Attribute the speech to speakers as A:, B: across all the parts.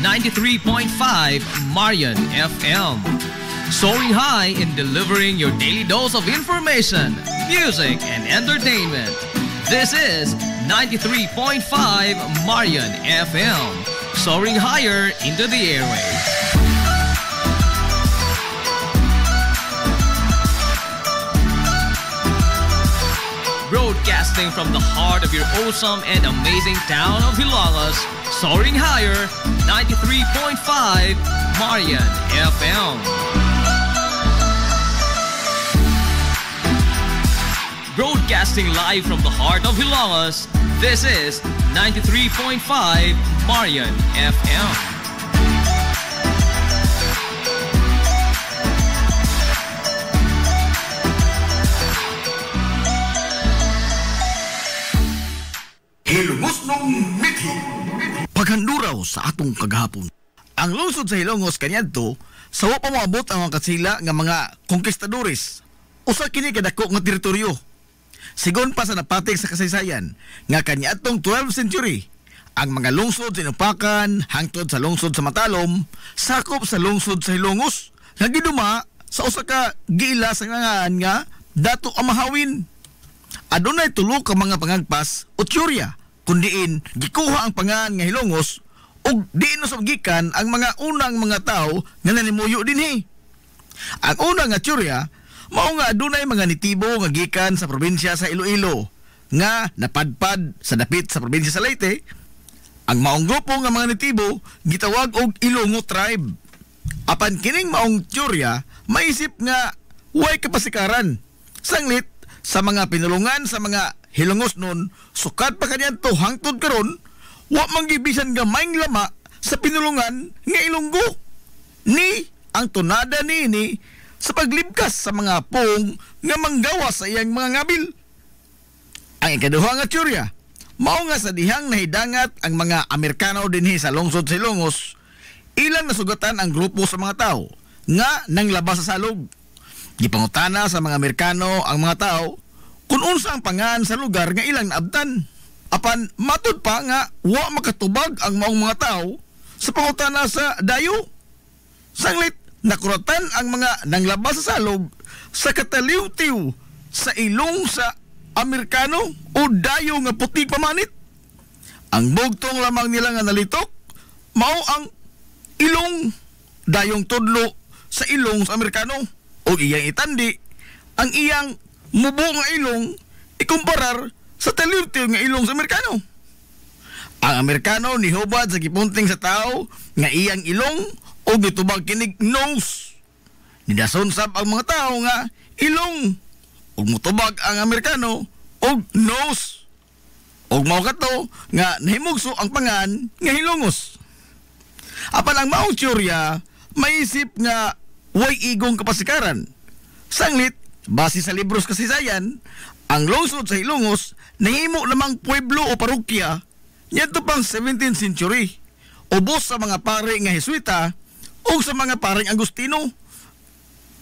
A: 93.5 Marian FM. Soaring high in delivering your daily dose of information, music, and entertainment. This is 93.5 Marian FM. Soaring higher into the airwaves. Broadcasting from the heart of your awesome and amazing town of Hilalas, soaring higher, 93.5 Marian FM. Broadcasting live from the heart of Hilalas, this is 93.5 Marian FM.
B: Hilongos nung mithi.
C: Paghanduraw sa atong kagahapon. Ang lungsod sa Hilongos kaniadto sa wa pa moabot ang mga katsila nga mga konkistadores. Usa kini kadako nga teritoryo. Sigon pa sa napatik sa kasaysayan nga kaniadtong 12th century, ang mga lungsod sa Inupakan hangtod sa lungsod sa Matalom sakop sa lungsod sa Hilongos nga giduma sa usa ka giila sa ngangaan nga Dato Amahawin. Adunay tulo ka mga pangagpas o tyorya kundiin gikuha ang pangan nga Hilongos ug diin usab gikan ang mga unang mga tao nga nanimuyo dinhi. Ang una nga tyorya mao nga adunay mga nitibo nga gikan sa probinsya sa Iloilo nga napadpad sa dapit sa probinsya sa Leyte. Ang maong grupo nga mga nitibo gitawag og Ilongo tribe. Apan kining maong tyorya maisip nga way kapasikaran sanglit sa mga pinulungan sa mga Hilongos nun, sukat pa kanyanto hangtod karon, wa manggibisan gamayng lama sa pinulungan nga Ilonggo. Ni ang tunada niini sa paglibkas sa mga pong nga manggawa sa iyang mga ngabil. Ang ikaduha nga tyorya, mao nga sa dihang nahidangat ang mga Amerikano dinhi sa lungsod sa Hilongos, ilang nasugatan ang grupo sa mga tao nga nanglabas sa salog. Gipangutana sa mga Amerikano ang mga tao kung unsa ang pangan sa lugar nga ilang naabtan. Apan matud pa nga wa makatubag ang maong mga tao sa pangutana sa dayo. Sanglit nakuratan ang mga nanglabas sa salog sa kataliw-tiw sa ilong sa Amerikano o dayo nga puti pamanit. Ang bugtong lamang nila nga nalitok mao ang ilong dayong tudlo sa ilong sa Amerikano o iyang itandi ang iyang mubo nga ilong ikumparar sa taliw-tiw nga ilong sa Amerikano. Ang Amerikano nihubad sa gipunting sa tao nga iyang ilong o gitubag kinig nose. Nidason sab ang mga tao nga ilong o mutubag ang Amerikano o nose. O mao kato nga nahimugso ang pangan nga Hilongos. Apan ang maong tyorya maisip nga way igong kapasikaran. Sanglit base sa libros kasaysayan, ang lungsod sa Hilongos nahimo lamang pueblo o parokya ngadto pang 17th century, ubos sa mga pare nga Jesuita o sa mga pareng Agustino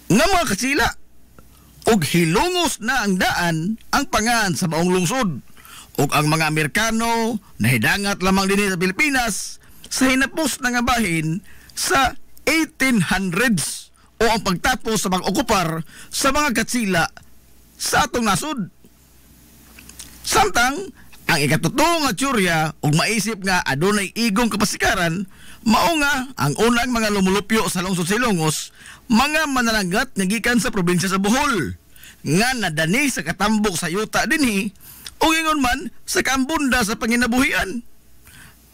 C: nga mga katsila. Og Hilongos na ang daan ang pangan sa maong lungsod. Og ang mga Amerikano nahidangat lamang dinhi sa Pilipinas sa hinapos na nga bahin sa 1800s o ang pagtapos sa pag-okupar sa mga katsila sa atong nasod. Samtang ang ikatuto nga tyorya ug maisip nga adunay igong kapasikaran mao nga ang unang mga lumulupyo sa lungsod sa Hilongos mga mananagat nga gikan sa probinsya sa Bohol nga nadani sa katambok sa yuta dinhi o ingon man sa kambunda sa panginabuhian.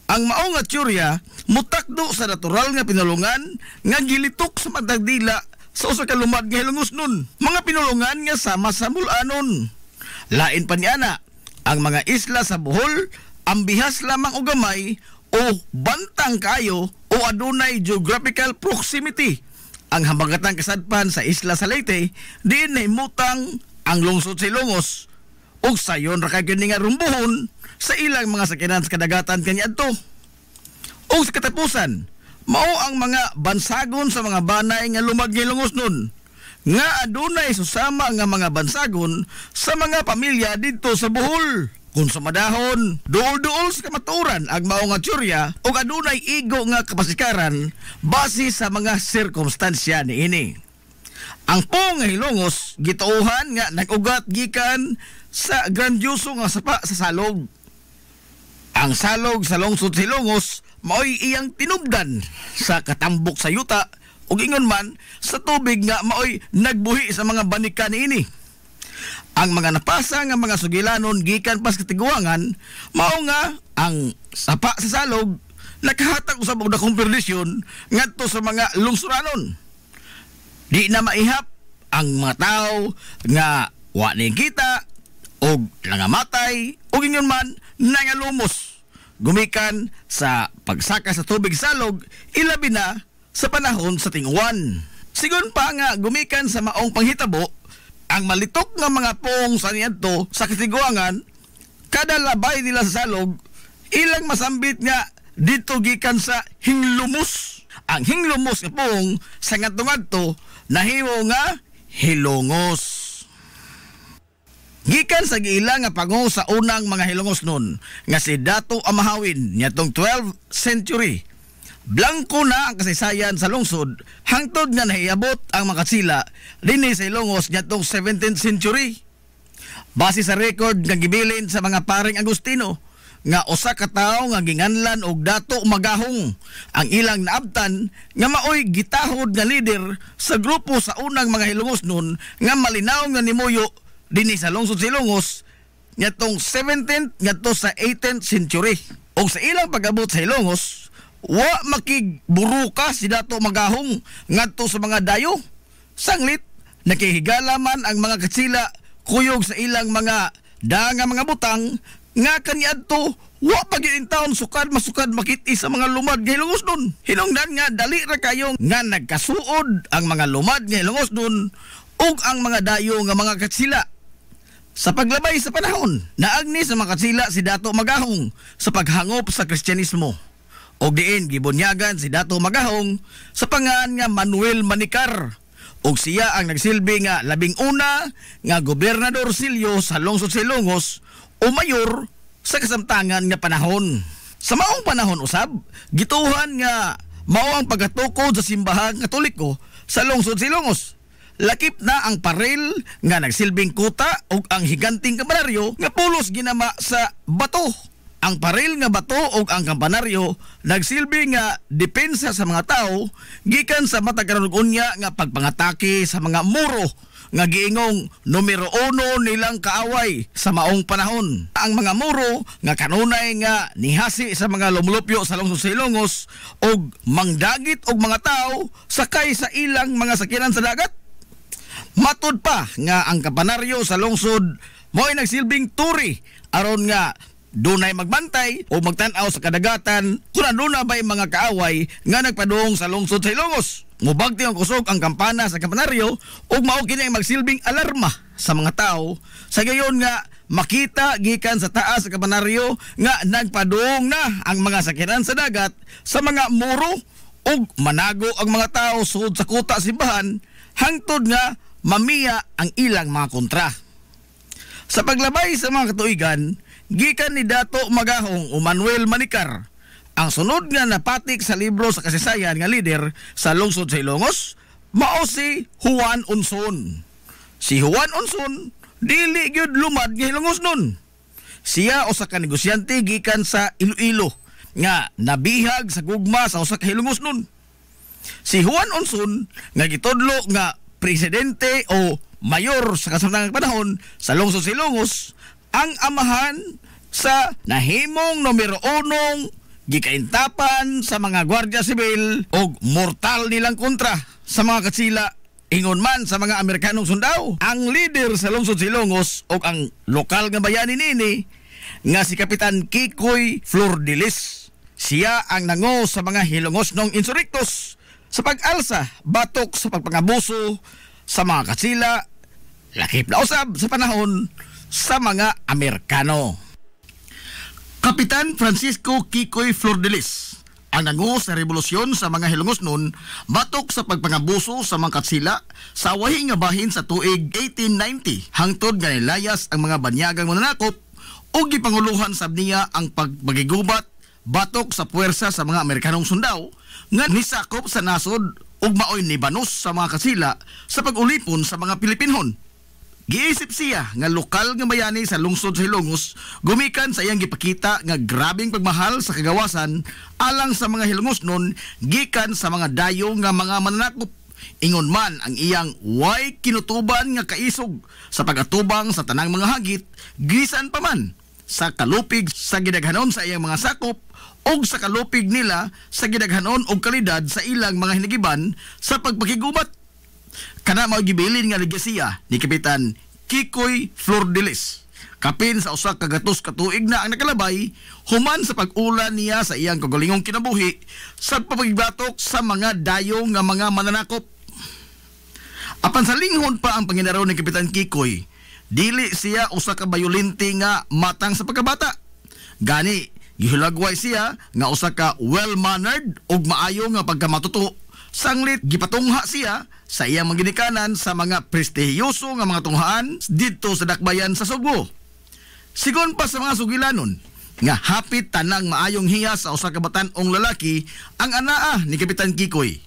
C: Ang mao nga tyorya mutakdo sa natural nga pinulungan nga gilitok sa matagdila sa usa ka lumad nga Hilongos nun. Mga pinulungan nga sama sa mulanon. Lain pa niana ang mga isla sa Bohol ang bihas lamang o gamay o bantang kayo o adunay geographical proximity. Ang habagatang kasadpan sa isla sa Leyte diin nahimutang ang lungsod sa Hilongos ug sayon ra kay nga rumbuhon sa ilang mga sakinan sa kadagatan kaniadto. O sa katapusan, mao ang mga bansagon sa mga banay nga lumad nga Hilongos nun, nga adunay susama nga mga bansagon sa mga pamilya dito sa Bohol. Kung sa madahon, duol-duol sa kamaturan ang mao nga teorya o adunay igo nga kapasikaran base sa mga sirkumstansya niini. Ang pong nga hilongos gituohan nga nag-ugat gikan sa grandioso nga sapa sa salog. Ang salog sa lungsod Hilongos mao'y iyang tinubdan sa katambok sa yuta ug ingon man sa tubig nga mao'y nagbuhi sa mga banika niini. Ang mga napasa nga mga sugilanon gikan pas katiguangan mao nga ang sapa sa salog nakahatag usab og dakong perdisyon ngadto sa mga lungsuranon. Di na maihap ang mga tao nga wa ni kita og nangamatay ug ingon man nangalumos gumikan sa pagsaka sa tubig salog ilabi na sa panahon sa ting-uwan. Sigon pa nga gumikan sa maong panghitabo ang malitok nga mga pong sa niadto sa katiguangan kada labay nila sa salog ilang masambit nga dito gikan sa hinglumos. Ang hinglumos nga pong sa ngadto-ngadto nahimo nga hilongos. Gikan sa giila nga pango sa unang mga hilongos nun nga si Dato Amahawin niadtong 12th century. Blanko na ang kasaysayan sa lungsod hangtod nga nahiabot ang makatsila dinhi sa Hilongos niadtong 17th century. Base sa record nga gibilin sa mga paring Agustino nga usa ka tawo nga ginganlan og Dato Magahong ang ilang naabtan nga maoy gitahod nga leader sa grupo sa unang mga Hilongos nun nga malinaw nga nimuyo dinhi sa lungsod sa Hilongos niadtong 17th ngadto sa 18th century. Og sa ilang pag-abot sa Hilongos wa makigburuka si Dato Magahong ngadto sa mga dayo. Sanglit nakihigala man ang mga katsila kuyog sa ilang mga danga mga butang nga kaniadto wa pagintaon sukad masukad makit-i sa mga lumad nga Hilongos nun. Hinungdan nga dali ra kayo nga nagkasuod ang mga lumad nga Hilongos nun ug ang mga dayo nga mga katsila. Sa paglabay sa panahon, naagni sa mga katsila si Dato Magahong sa paghangop sa Kristyanismo. Og diin gibunyagan si Dato Magahong sa pangan nga Manuel Manikar. Og siya ang nagsilbi nga labing una nga gobernador silyo sa lungsod sa Hilongos o mayor sa kasamtangan nga panahon. Sa maong panahon usab, gituhan nga mao ang pagatukod sa simbahang Katoliko sa lungsod sa Hilongos. Lakip na ang parel nga nagsilbing kuta ug ang higanting kampanaryo nga pulos ginama sa bato. Ang paril nga bato ug ang kampanaryo nagsilbi nga depensa sa mga tao gikan sa matag unya nga pagpangatake sa mga muro nga giingong numero 1 nilang kaaway sa maong panahon. Ang mga muro nga kanunay nga nihasi sa mga lumulupyo sa lungsod sa Hilongos ug mangdagit og mga tao sakay sa ilang mga sakyanan sa dagat. Matud pa nga ang kampanaryo sa lungsod mo'y nagsilbing turi aron nga dunay magbantay o magtan-aw sa kadagatan kung aduna ba'y mga kaaway nga nagpadung sa lungsod sa Hilongos. Mubagti ang kusog ang kampana sa kampanaryo ug mao kini ang magsilbing alarma sa mga tao sa gayon nga makita gikan sa taas sa kampanaryo nga nagpadung na ang mga sakyanan sa dagat sa mga muro ug manago ang mga tao sud sa kuta simbahan hangtod nga mamiya ang ilang mga kontra. Sa paglabay sa mga katuigan, gikan ni Dato Magahong o Manuel Manikar ang sunod nga napatik sa libro sa kasaysayan nga lider sa lungsod sa Hilongos mao si Juan Unson. Si Juan Unson dili gyud lumad nga Hilongos nun. Siya usa ka negosyante gikan sa Iloilo nga nabihag sa gugma sa usa ka Hilongos nun. Si Juan Unson nga gitudlo nga presidente o mayor sa kasamtangang panahon sa lungsod sa Hilongos ang amahan sa nahimong numero 1 gikaintapan sa mga gwardiya sibil o mortal nilang kontra sa mga katsila ingon man sa mga Amerikanong sundao. Ang leader sa lungsod sa Hilongos o ang lokal nga bayani nini nga si Kapitan Kikoy Flordelis. Siya ang nango sa mga Hilongosnong insurrectos sa pag-alsa batok sa pagpangabuso sa mga katsila lakip na usab sa panahon sa mga Amerikano. Kapitan Francisco Kikoy Flordelis ang nangu sa revolusyon sa mga Hilongos nun batok sa pagpangabuso sa mga katsila sa wahi nga bahin sa tuig 1890 hangtod nga nilayas ang mga banyagang mananakop ug gipanguluhan sab niya ang pagpagigubat batok sa puwersa sa mga Amerikanong sundao nga nisakop sa nasod ug maoy nibanos sa mga kasila sa pag-ulipon sa mga Pilipinhon. Giisip siya nga lokal nga bayani sa lungsod sa Hilongos gumikan sa iyang gipakita nga grabing pagmahal sa kagawasan alang sa mga Hilongosnon gikan sa mga dayo nga mga mananakop. Ingon man ang iyang way kinutuban nga kaisog sa pagatubang sa tanang mga hagit gisan pa man sa kalupig sa gidaghanon sa iyang mga sakop og sa kalupig nila sa gidaghanon og kalidad sa ilang mga hinigiban sa pagpakigubat. Kana mao gibilin nga legasiya ni Kapitan Kikoy Flordelis. Kapin sa usa ka gatos ka tuig na ang nakalabay human sa pag-ulan niya sa iyang kagalingong kinabuhi sa pagbatok sa mga dayo nga mga mananakop. Apan sa linghon pa ang panginaraw ni Kapitan Kikoy, dili siya usa ka bayolente nga matang sa pagkabata. Gani gihulagway siya nga usa ka well-mannered ug maayo nga pagkamatuto. Sanglit gipatungha siya sa iyang maginikanan sa mga prestihiyoso nga mga tunghaan didto sa dakbayan sa Sugbo. Sigon pa sa mga sugilanon nga hapit tanang maayong hiya sa usa ka batan-ong lalaki ang anaa ni Kapitan Kikoy.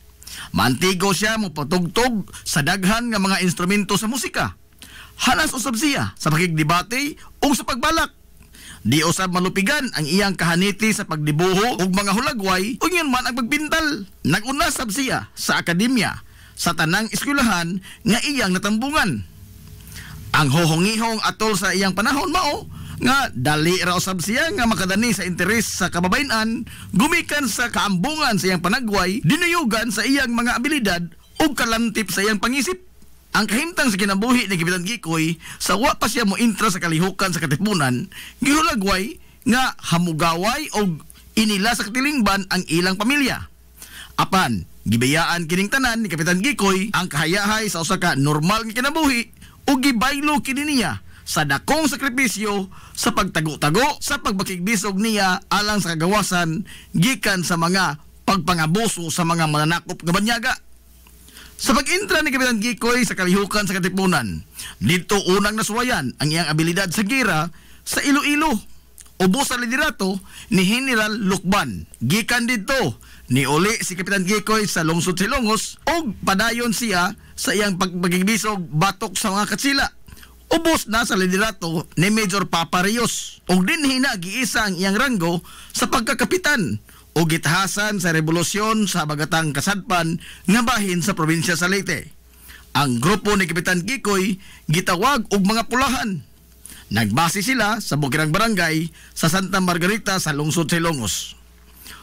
C: Mantigo siya mopatugtog sa daghan nga mga instrumento sa musika. Hanas usab siya sa pakigdebate ug sa pagbalak. Di usab malupigan ang iyang kahaniti sa pagdibuho ug mga hulagway ug yun man ang pagpintal. Nag-unasab siya sa akademya sa tanang eskwelahan nga iyang natambungan. Ang hohongihong atol sa iyang panahon mao nga dali ra usab siya nga makadani sa interes sa kababayen-an gumikan sa kaambungan sa iyang panagway dinuyugan sa iyang mga abilidad ug kalantip sa iyang pangisip. Ang kahimtang sa kinabuhi ni Kapitan Kikoy sa wa pa siya mointra sa kalihukan sa katipunan gihulagway nga hamugaway og inila sa katilingban ang ilang pamilya. Apan gibayaan kining tanan ni Kapitan Kikoy ang kahayahay sa usa ka normal nga kinabuhi ug gibaylo kini niya sa dakong sakripisyo sa pagtago-tago sa pagbakigbisog niya alang sa kagawasan gikan sa mga pagpangabuso sa mga mananakop nga banyaga. Sa pag-intra ni Kapitan Kikoy sa kalihukan sa katipunan, dito unang nasuwayan ang iyang abilidad sa gira sa Iloilo. Ubos sa liderato ni General Lukban. Gikan dito ni uli si Kapitan Kikoy sa lungsod sa Ilongos og padayon siya sa iyang pagpagigbisog batok sa mga katsila. Ubos na sa liderato ni Major Papa Rios og dinhi na giisa ang iyang ranggo sa pagkakapitan o gitahasan sa revolusyon sa Bagatang Kasadpan nga bahin sa probinsya sa Leyte. Ang grupo ni Kapitan Kikoy gitawag og mga pulahan. Nagbase sila sa bukirang barangay sa Santa Margarita sa lungsod sa Ilongos.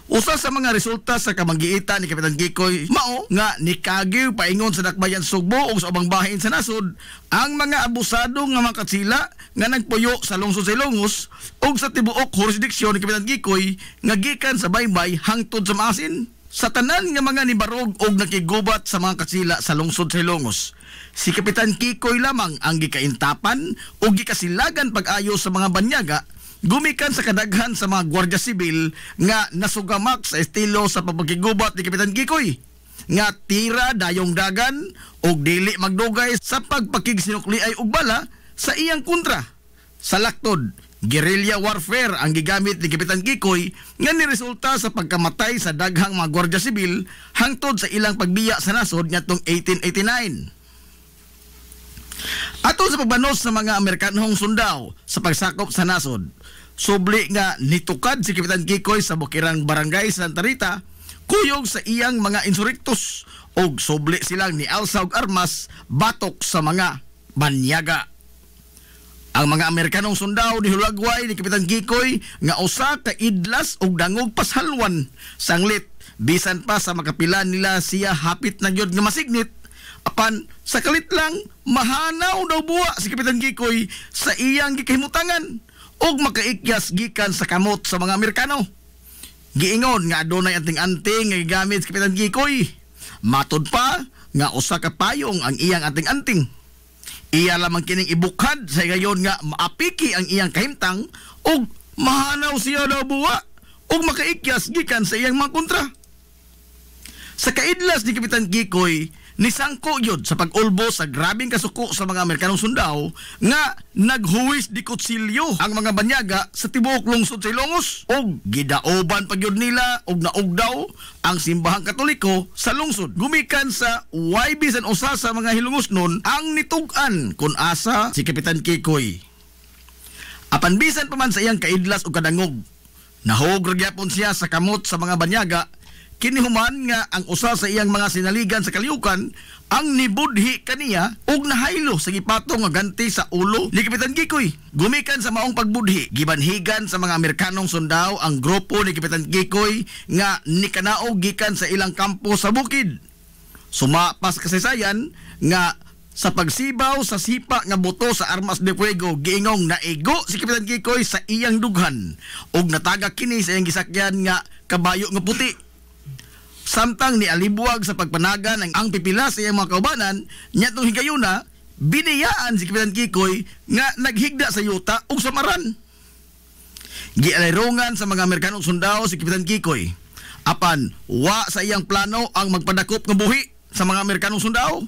C: Usa sa mga resulta sa kamanggiita ni Kapitan Kikoy mao nga nikagiw paingon sa dakbayan Sugbo o sa ubang bahin sa nasod ang mga abusado nga mga katsila nga nagpuyo sa lungsod sa Ilongos o sa tibuok jurisdiksyon ni Kapitan Kikoy nga gikan sa baybay hangtod sa maasin. Sa tanan nga mga nibarog og nakigubat sa mga katsila sa lungsod sa Ilongos, si Kapitan Kikoy lamang ang gikaintapan o gikasilagan pag-ayo sa mga banyaga gumikan sa kadaghan sa mga Gwardiya Sibil nga nasugamak sa estilo sa pagpakigubat ni Kapitan Kikoy nga tira dayong dagan og dili magdugay sa pagpakigsinukliay og bala sa iyang kontra. Sa laktod, guerrilla warfare ang gigamit ni Kapitan Kikoy nga niresulta sa pagkamatay sa daghang mga Gwardiya Sibil hangtod sa ilang pagbiya sa nasod ngadtong 1889. Ato sa pagbanos sa mga Amerikanong sundao sa pagsakop sa nasod, subli nga nitukad si Kapitan Kikoy sa bukirang barangay sa Santa Rita, kuyog sa iyang mga insurrectos og subli silang ni alsa og armas batok sa mga banyaga. Ang mga Amerikanong sundao ni hulagway ni Kapitan Kikoy nga usa ka idlas og dangog pashalwan sanglit bisan pa sa makapilan nila siya hapit na gyud nga masignit. Apan sa kalit lang mahanaw daw buwa si Kapitan Kikoy sa iyang gikahimutangan og makaikyas gikan sa kamot sa mga Amerikano. Giingon nga adunay anting-anting nga gigamit si Kapitan Kikoy. Matod pa nga usa ka payong ang iyang anting-anting. Iya lamang kining ibukhad sa gayon nga maapiki ang iyang kahimtang og mahanaw siya daw buwa og makaikyas gikan sa iyang mga kontra. Sa kaidlas ni Kapitan Kikoy, nisangko yun sa pag-ulbo sa grabing kasuko sa mga Amerikanong sundao nga naghuwis di kutsilyo ang mga banyaga sa tibuok lungsod sa Ilongos og gidaoban pa gyud nila og naugdaw ang simbahang Katoliko sa lungsod. Gumikan sa YB san usa sa mga hilongos nun ang nitug-an kun asa si Kapitan Kikoy. Apan bisan pa man sa iyang kaidlas o kadangog, nahog gyapon siya sa kamot sa mga banyaga. Kinihuman nga ang usa sa iyang mga sinaligan sa kaliukan ang nibudhi kaniya og nahaylo sa gipatong nga ganti sa ulo ni Kapitan Kikoy. Gumikan sa maong pagbudhi, gibanhigan sa mga Amerikanong sundao ang grupo ni Kapitan Kikoy nga nikanaog gikan sa ilang kampo sa bukid. Sumapas kasaysayan nga sa pagsibaw sa sipa nga buto sa armas de fuego, giingong naigo si Kapitan Kikoy sa iyang dughan og natagak kini sa iyang gisakyan nga kabayo nga puti. Samtang ni alibuwag sa pagpanagan ang pipila sa iyang mga kaubanan, nyatong higayuna, biniyaan si Kapitan Kikoy nga naghigda sa yuta o samaran. Gialairongan sa mga Amerikanong sundao si Kapitan Kikoy. Apan, wa sa iyang plano ang magpadakop ng buhi sa mga Amerikanong sundao.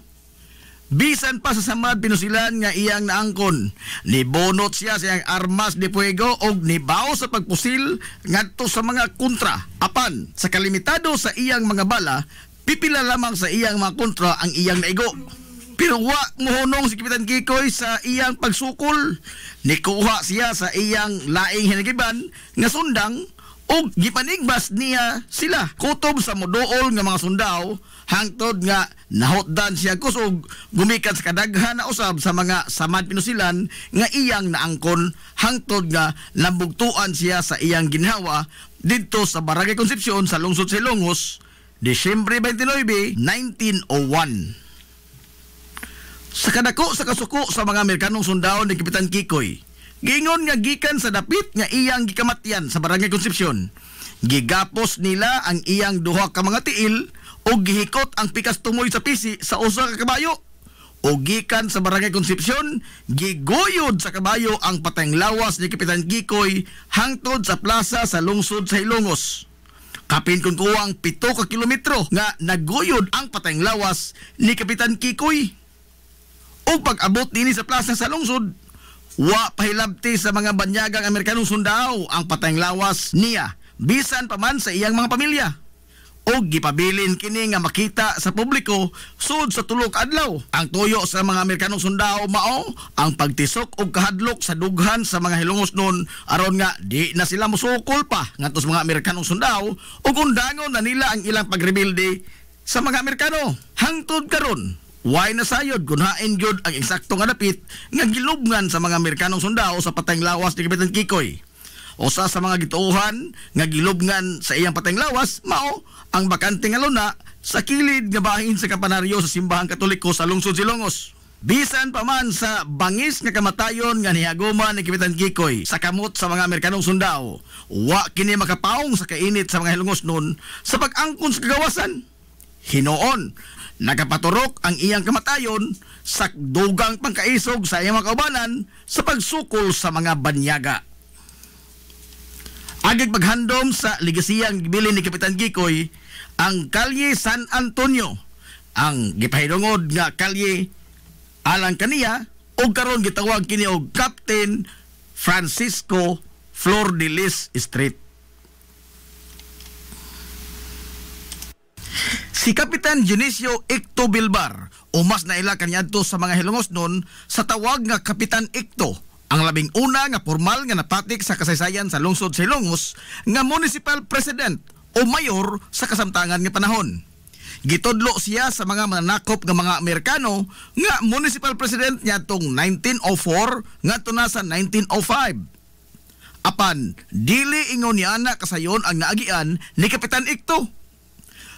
C: Bisan pa sa samad pinusilan nga iyang naangkon, nibonot siya sa iyang armas de fuego og nibaw sa pagpusil ngadto sa mga kontra. Apan sa kalimitado sa iyang mga bala, pipila lamang sa iyang mga kontra ang iyang naigo. Pero wa mohunong si Kapitan Kikoy sa iyang pagsukol. Nikuha siya sa iyang laing hinagiban nga sundang og gipanigbas niya sila kutob sa modool nga mga sundao hangtod nga nahotdan siya kusog gumikan sa kadaghan na usab sa mga samad pinusilan nga iyang naangkon hangtod nga nambugtuan siya sa iyang ginhawa didto sa Barangay Concepcion sa lungsod sa Ilongos Disyembre 29, 1901. Sa kadako sa kasuko sa mga Amerikanong sundao ni Kapitan Kikoy, giingon nga gikan sa dapit nga iyang gikamatyan sa Barangay Concepcion. Gigapos nila ang iyang duha ka mga tiil o gihikot ang pikas tumoy sa pisi sa usa ka kabayo. O gikan sa Barangay Concepcion, giguyod sa kabayo ang patayng lawas ni Kapitan Kikoy hangtod sa plaza sa lungsod sa Ilongos. Kapin kun kuwang 7 ka kilometro nga naguyod ang patayng lawas ni Kapitan Kikoy. O pag-abot nini sa plaza sa lungsod, wa pahilabti sa mga banyagang Amerikanong sundao ang patayng lawas niya bisan pa man sa iyang mga pamilya. O gipabilin kini nga makita sa publiko sud sa tulok adlaw. Ang tuyo sa mga Amerikanong sundao mao ang pagtisok og kahadlok sa dughan sa mga hilongos nun aron nga di na sila musukol pa ngadto sa mga Amerikanong sundao ug undangon na nila ang ilang pagrebelde sa mga Amerikano. Hangtod karon way nasayod kung hain gyud ang eksakto nga dapit nga gilubngan sa mga Amerikanong sundao sa patayng lawas ni Kapitan Kikoy. Usa sa mga gituohan nga gilubngan sa iyang patayng lawas mao ang bakante nga luna sa kilid nga bahin sa kampanaryo sa simbahang Katoliko sa lungsod Ilongos. Bisan pa man sa bangis nga kamatayon nga nihaguman ni Kapitan Kikoy sa kamot sa mga Amerikanong sundao, wa kini makapaong sa kainit sa mga Ilongos nun sa pag-angkon sa kagawasan. Hinoon, nagapaturok ang iyang kamatayon sa dugang pangkaisog sa iyang mga kaubanan sa pagsukol sa mga banyaga. Agig paghandom sa legasiyang gibilin ni Kapitan Kikoy ang Kalye San Antonio, ang gipahidungod nga kalye alang kaniya o karon gitawag kini og Captain Francisco Flor de Lis Street. Si Kapitan Dionisio Icto Bilbar o mas naila kaniadto sa mga hilongos nun sa tawag nga Kapitan Icto, ang labing una nga formal nga napatik sa kasaysayan sa lungsod sa Ilongos nga municipal president o mayor sa kasamtangan nga panahon. Gitudlo siya sa mga mananakop nga mga Amerikano nga municipal president niya tong 1904 ngadto na sa 1905. Apan dili ingon niya na kasayon ang naagian ni Kapitan Icto.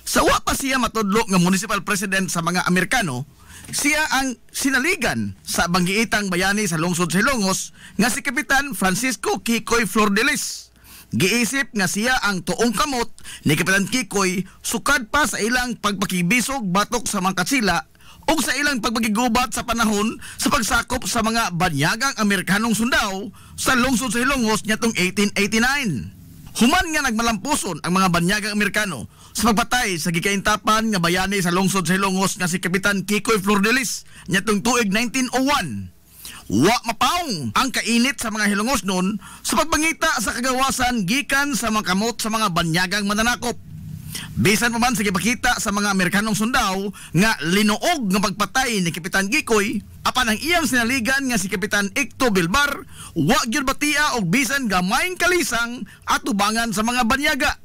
C: Sa wa pa siya matudlo nga municipal president sa mga Amerikano, siya ang sinaligan sa banggiitang bayani sa lungsod sa Ilongos nga si Kapitan Francisco Kikoy Flor de Lis. Giisip nga siya ang tuong kamot ni Kapitan Kikoy sukad pa sa ilang pagpakibisog batok sa mga katsila o sa ilang pagpagigubat sa panahon sa pagsakop sa mga banyagang Amerikanong sundao sa lungsod sa Ilongos nitong 1889. Human nga nagmalampuson ang mga banyagang Amerikano sa pagpatay sa gikaintapan nga bayani sa lungsod sa Hilongos nga si Kapitan Kikoy Flordelis nyatong tuig 1901. Wa mapaong ang kainit sa mga Hilongos noon sa pagpangita sa kagawasan gikan sa mga kamot sa mga banyagang mananakop. Bisan pa man sa gipakita sa mga Amerikanong sundao nga linuog nga pagpatay ni Kapitan Kikoy, apan ang iyang sinaligan nga si Kapitan Icto Bilbar, wa gyud batia og bisan gamayng kalisang at tubangan sa mga banyaga.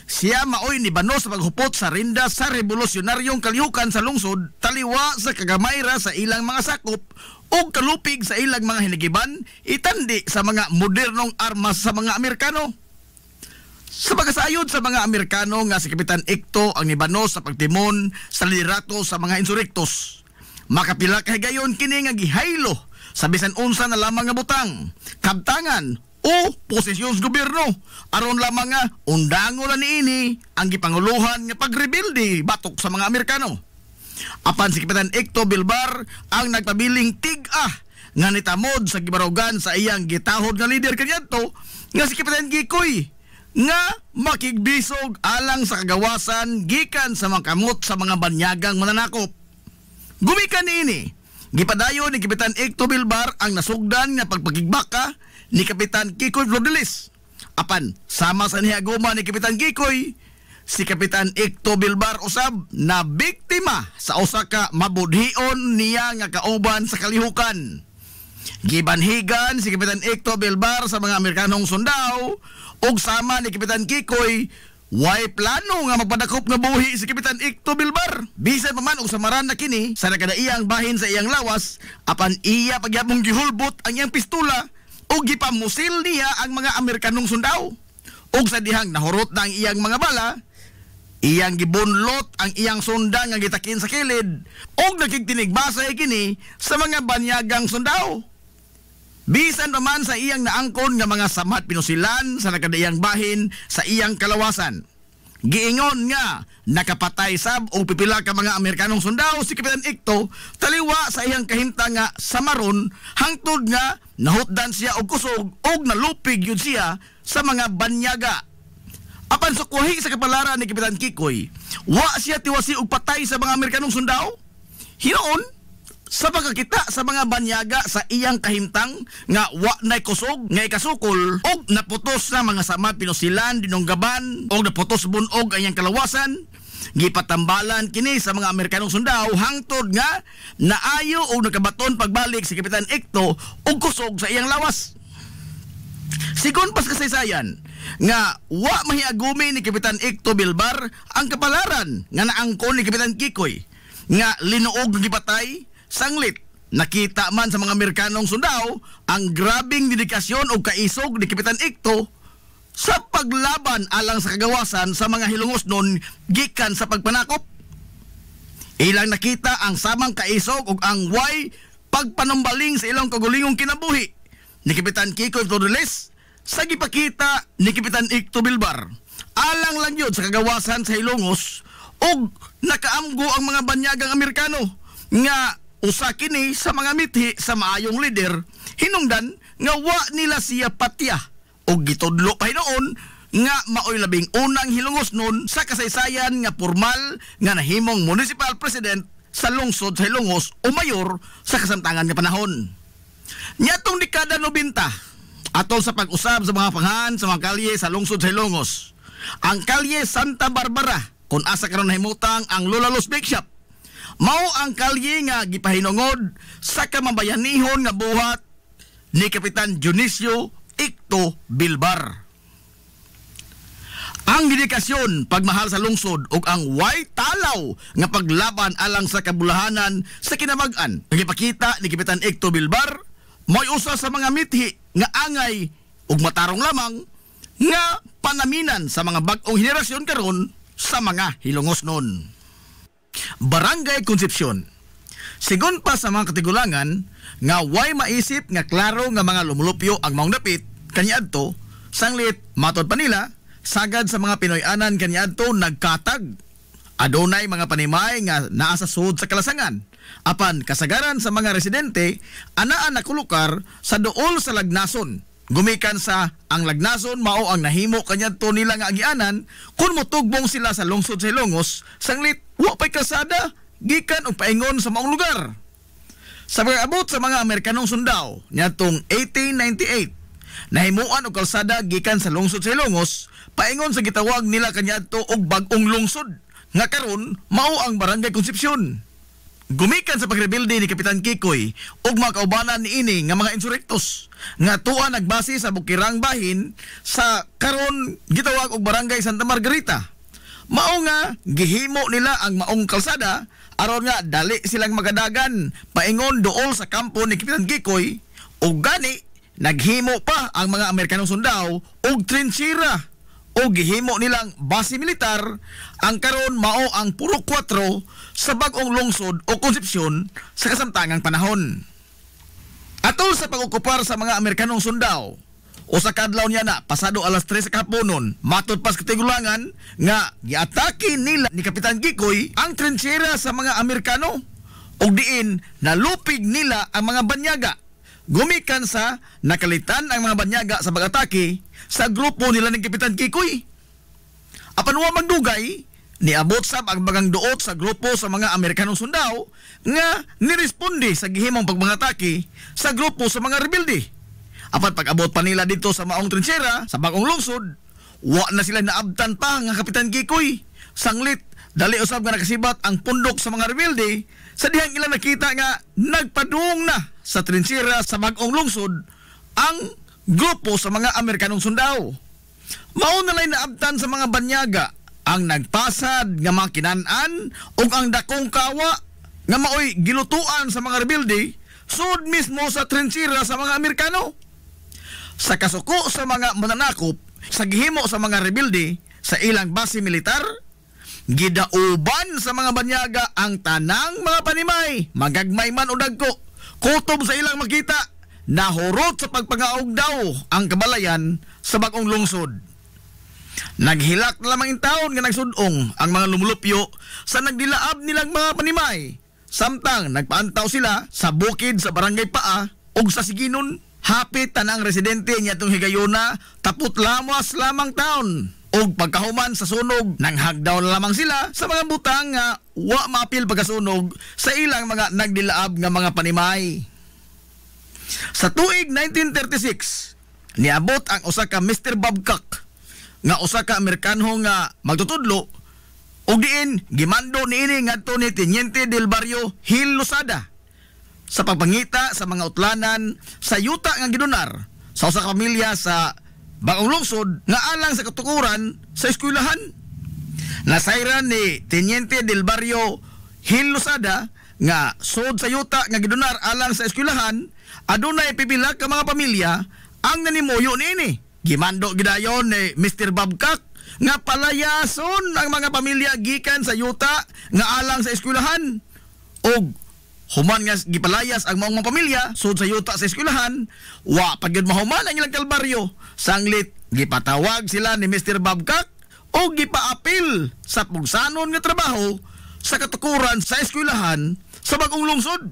C: Siya maoy ni bano sa paghupot sa rinda sa revolusyonaryong kalihukan sa lungsod, taliwa sa kagamayra sa ilang mga sakop o kalupig sa ilang mga hinigiban, itandi sa mga modernong armas sa mga Amerikano. Sa pagkasayod sa mga Amerikano nga si Kapitan Icto ang nibano sa pagtimon sa liderato sa mga insurrektos. Makapila ka higayon kini nga gihaylo sa bisan unsa na lamang nga butang, kabtangan o posisyon sa gobyerno aron lamang nga undangon na niini ang gipanguluhan nga pagrebilde batok sa mga Amerikano. Apan si Kapitan Icto Bilbar ang nagpabiling tig-ah nga nitamod sa gibarugan sa iyang gitahod nga leader kaniadto nga si Kapitan Kikoy nga makigbisog alang sa kagawasan gikan sa mga kamot sa mga banyagang mananakop. Gumikan niini, gipadayon ni Kapitan Icto Bilbar ang nasugdan nga pagpakigbaka ni Kapitan Kikoy Flordelis. Apan sama sa nihaguma ni Kapitan Kikoy, si Kapitan Icto Bilbar usab na biktima sa usa ka mabudhion niya nga kauban sa kalihukan. Gibanhigan si Kapitan Icto Bilbar sa mga Amerikanong sundao ug sama ni Kapitan Kikoy, way plano nga magpadakop nga buhi si Kapitan Icto Bilbar. Bisan pa man og samaran na kini sa nakadaiyang bahin sa iyang lawas, apan iya pagyapong gihulbot ang iyang pistola ug gipamusil niya ang mga Amerikanong sundao. Ug sa dihang nahurot na ang iyang mga bala, iyang gibunlot ang iyang sunda nga gitakin sa kilid ug nagkigtinigbasay kini sa mga banyagang sundao. Bisan pa man sa iyang naangkon nga mga samat pinusilan sa nakadaiyang bahin sa iyang kalawasan. Giingon nga nakapatay sab o pipila ka mga Amerikanong sundao si Kapitan Icto taliwa sa iyang kahimtang nga samaron hangtod nga nahutdan siya og kusog og nalupig yun siya sa mga banyaga. Apan sa kuhi sa kapalaran ni Kapitan Kikoy, wa siya tiwasi og patay sa mga Amerikanong sundao. Hinoon sa pagkakita sa mga banyaga sa iyang kahimtang nga wa nay kusog nga ikasukol og naputos na mga samat pinusilan dinunggaban og naputos bunog ang iyang kalawasan, gipatambalan kini sa mga Amerikanong sundao hangtod nga naayo og nakabaton pagbalik si Kapitan Icto og kusog sa iyang lawas. Sigon pas kasaysayan nga wa mahiagumi ni Kapitan Icto Bilbar ang kapalaran nga naangkon ni Kapitan Kikoy nga linuog ng gipatay. Sanglit, nakita man sa mga Amerikanong sundao ang grabing dedikasyon o kaisog ni Kapitan Icto sa paglaban alang sa kagawasan sa mga Hilongos noon gikan sa pagpanakop. Ilang nakita ang samang kaisog o ang way pagpanumbaling sa ilang kagulingong kinabuhi ni Kapitan Kikoy Flordelis sa gipakita ni Kapitan Icto Bilbar. Alang lang yun sa kagawasan sa Hilongos o nakaamgo ang mga banyagang Amerikano nga usa kini sa mga mithi sa maayong leader, hinungdan nga wa nila siya patya o gitudlo pa hinoon nga maoy labing unang Hilongos nun sa kasaysayan nga formal nga nahimong municipal president sa lungsod sa Hilongos o mayor sa kasamtangan nga panahon. Nyatong dekada 90, atol sa pag-usab sa mga panghan sa mga kalye sa lungsod sa Hilongos, ang kalye Santa Barbara kung asa karon nahimutang ang Lola Luz Bake Shop, mao ang kalye nga gipahinungod sa kamabayanihon nga buhat ni Kapitan Dionisio Icto Bilbar. Ang dedikasyon, pagmahal sa lungsod ug ang way talaw nga paglaban alang sa kabulahanan sa kinabag-an nagipakita ni Kapitan Icto Bilbar mo'y usa sa mga mithi nga angay ug matarong lamang nga panaminan sa mga bag-ong henerasyon karon sa mga Hilongos noon. Barangay Concepcion. Sigon pa sa mga katigulangan nga way maisip nga klaro nga mga lumulupyo ang maong dapit kaniadto, sanglit matod pa nila sagad sa mga Pinoy-anan kaniadto nagkatag. Adunay mga panimay nga naa sa sud sa kalasangan. Apan kasagaran sa mga residente anaan nakulukar sa duol sa lagnason gumikan sa ang lagnason mao ang nahimo kanyadto nila nga agianan kun motugbong sila sa lungsod sa Ilongos sanglit wa pay kalsada gikan og paingon sa maong lugar. Sa pag-abot sa mga Amerikanong sundao niadtong 1898 nahimuan og kalsada gikan sa lungsod sa Ilongos paingon sa gitawag nila kanyadto og bag-ong lungsod nga karon mao ang Barangay Concepcion. Gumikan sa pagrebilde ni Kapitan Kikoy ug mga kaubanan niini nga mga insurektos nga tuwa nagbase sa bukirang bahin sa karon gitawag og Barangay Santa Margarita. Mao nga gihimo nila ang maong kalsada aron nga dali silang magadagan paingon dool sa kampo ni Kapitan Kikoy ug gani naghimo pa ang mga Amerikanong sundao og trinchera o gihimo nilang base militar ang karon mao ang puro 4 sa bag-ong lungsod o Concepcion sa kasamtangang panahon. Atol sa pag-okupar sa mga Amerikanong sundao o sa kadlaw niya na pasado alas 3 sa kahaponon matod pas katigulangan nga giatake nila ni Kapitan Kikoy ang trinchera sa mga Amerikano o diin nalupig nila ang mga banyaga. Gumikan sa nakalitan ang mga banyaga sa pag-atake sa grupo nila ni Kapitan Kikoy. Apan wa magdugay, niabot sab ang bagang duot sa grupo sa mga Amerikanong sundao nga niresponde sa gihimong pagbangatake sa grupo sa mga rebelde. Apan pag-abot pa nila dito sa maong trinchera sa bagong lungsod, wa na sila naabtan pa nga Kapitan Kikoy. Sanglit, dali usab nga nakasibat ang pundok sa mga rebelde sa dihang ilang nakita nga nagpadung na sa trinchera sa bagong lungsod ang grupo sa mga Amerikanong sundao. Mao na lay naabtan sa mga banyaga ang nagpasad nga mga kinan-an ug ang dakong kawa nga maoy gilutuan sa mga rebelde sud mismo sa trinchera sa mga Amerikano. Sa kasuko sa mga mananakop sa gihimo sa mga rebelde sa ilang base militar, gidauban sa mga banyaga ang tanang mga panimay, magagmay man o dagko, kutob sa ilang makita, nahurot sa pagpangaog daw ang kabalayan sa bagong lungsod. Naghilak na lamang taon nga nagsudong ang mga lumulupyo sa nagdilaab nilang mga panimay, samtang nagpaantaw sila sa bukid sa Barangay Paa ug sa Siginon. Hapit tanang residente niya itong higayuna, tapot lamas lamang taon. Og pagkahuman sa sunog, nanghagdaw na lamang sila sa mga butang nga wa mapil pagkasunog sa ilang mga nagdilaab nga mga panimay. Sa tuig 1936, niabot ang usa ka Mr. Babcock nga usa ka Amerikano nga magtutudlo og diin gimando niini ngadto ni Teniente del Barrio Gil Losada sa pagpangita sa mga utlanan sa yuta nga gidonar sa usa ka pamilya sa bagong lungsod nga alang sa katukuran sa eskwelahan. Nasayran ni Teniente del Barrio Gil Losada nga sud sa yuta nga gidonar alang sa eskwelahan adunay pipila ka mga pamilya ang nanimuyo niini. Gimando gidayon ni Mr. Babcock nga palayason ang mga pamilya gikan sa yuta nga alang sa eskwelahan og human nga gipalayas ang maong mga pamilya sud sa yuta sa eskwelahan, wa pagyud mahuman ang ilang kalbaryo. Sanglit gipatawag sila ni Mr. Babcock o gipaapil sa pugsanon nga trabaho sa katukuran sa eskwelahan sa bagong lungsod.